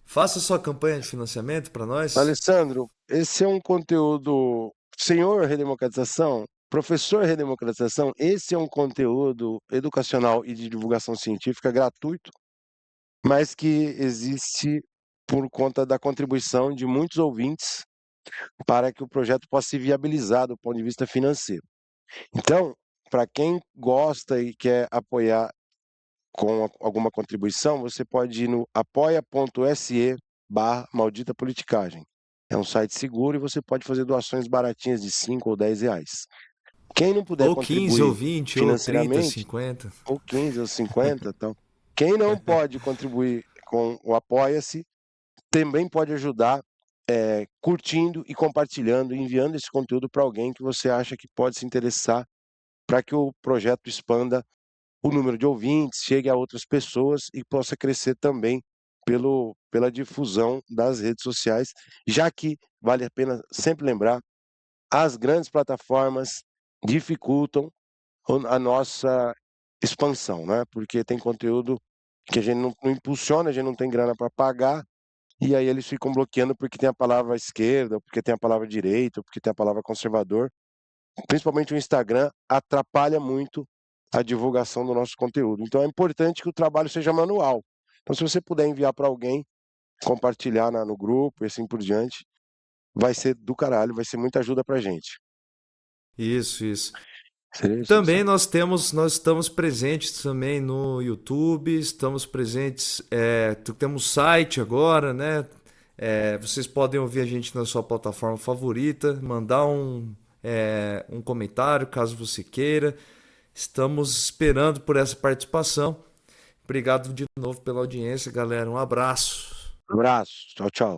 Faça sua campanha de financiamento para nós. Alessandro, esse é um conteúdo. Senhor Redemocratização, professor Redemocratização, esse é um conteúdo educacional e de divulgação científica gratuito, mas que existe por conta da contribuição de muitos ouvintes para que o projeto possa se viabilizar do ponto de vista financeiro. Então, para quem gosta e quer apoiar com alguma contribuição, você pode ir no apoia.se/maldita politicagem. É um site seguro e você pode fazer doações baratinhas de 5 ou 10 reais. Quem não puder Ou 15, ou contribuir 20, ou 30, financeiramente, 50. ou 15 ou 50, então, quem não pode contribuir com o Apoia-se, também pode ajudar curtindo e compartilhando, enviando esse conteúdo para alguém que você acha que pode se interessar para que o projeto expanda o número de ouvintes, chegue a outras pessoas e possa crescer também pela difusão das redes sociais, já que, vale a pena sempre lembrar, as grandes plataformas dificultam a nossa expansão, né? Porque tem conteúdo que a gente não impulsiona, a gente não tem grana para pagar, e aí eles ficam bloqueando porque tem a palavra esquerda, porque tem a palavra direita, porque tem a palavra conservador. Principalmente o Instagram atrapalha muito a divulgação do nosso conteúdo. Então é importante que o trabalho seja manual. Então, se você puder enviar para alguém, compartilhar no grupo e assim por diante, vai ser do caralho, vai ser muita ajuda pra gente. Isso, isso. Seria isso, Também Alessandro. nós estamos presentes também no YouTube, estamos presentes, temos site agora, né? Vocês podem ouvir a gente na sua plataforma favorita, mandar um comentário caso você queira. Estamos esperando por essa participação. Obrigado de novo pela audiência, galera. Um abraço. Abraço, tchau, tchau.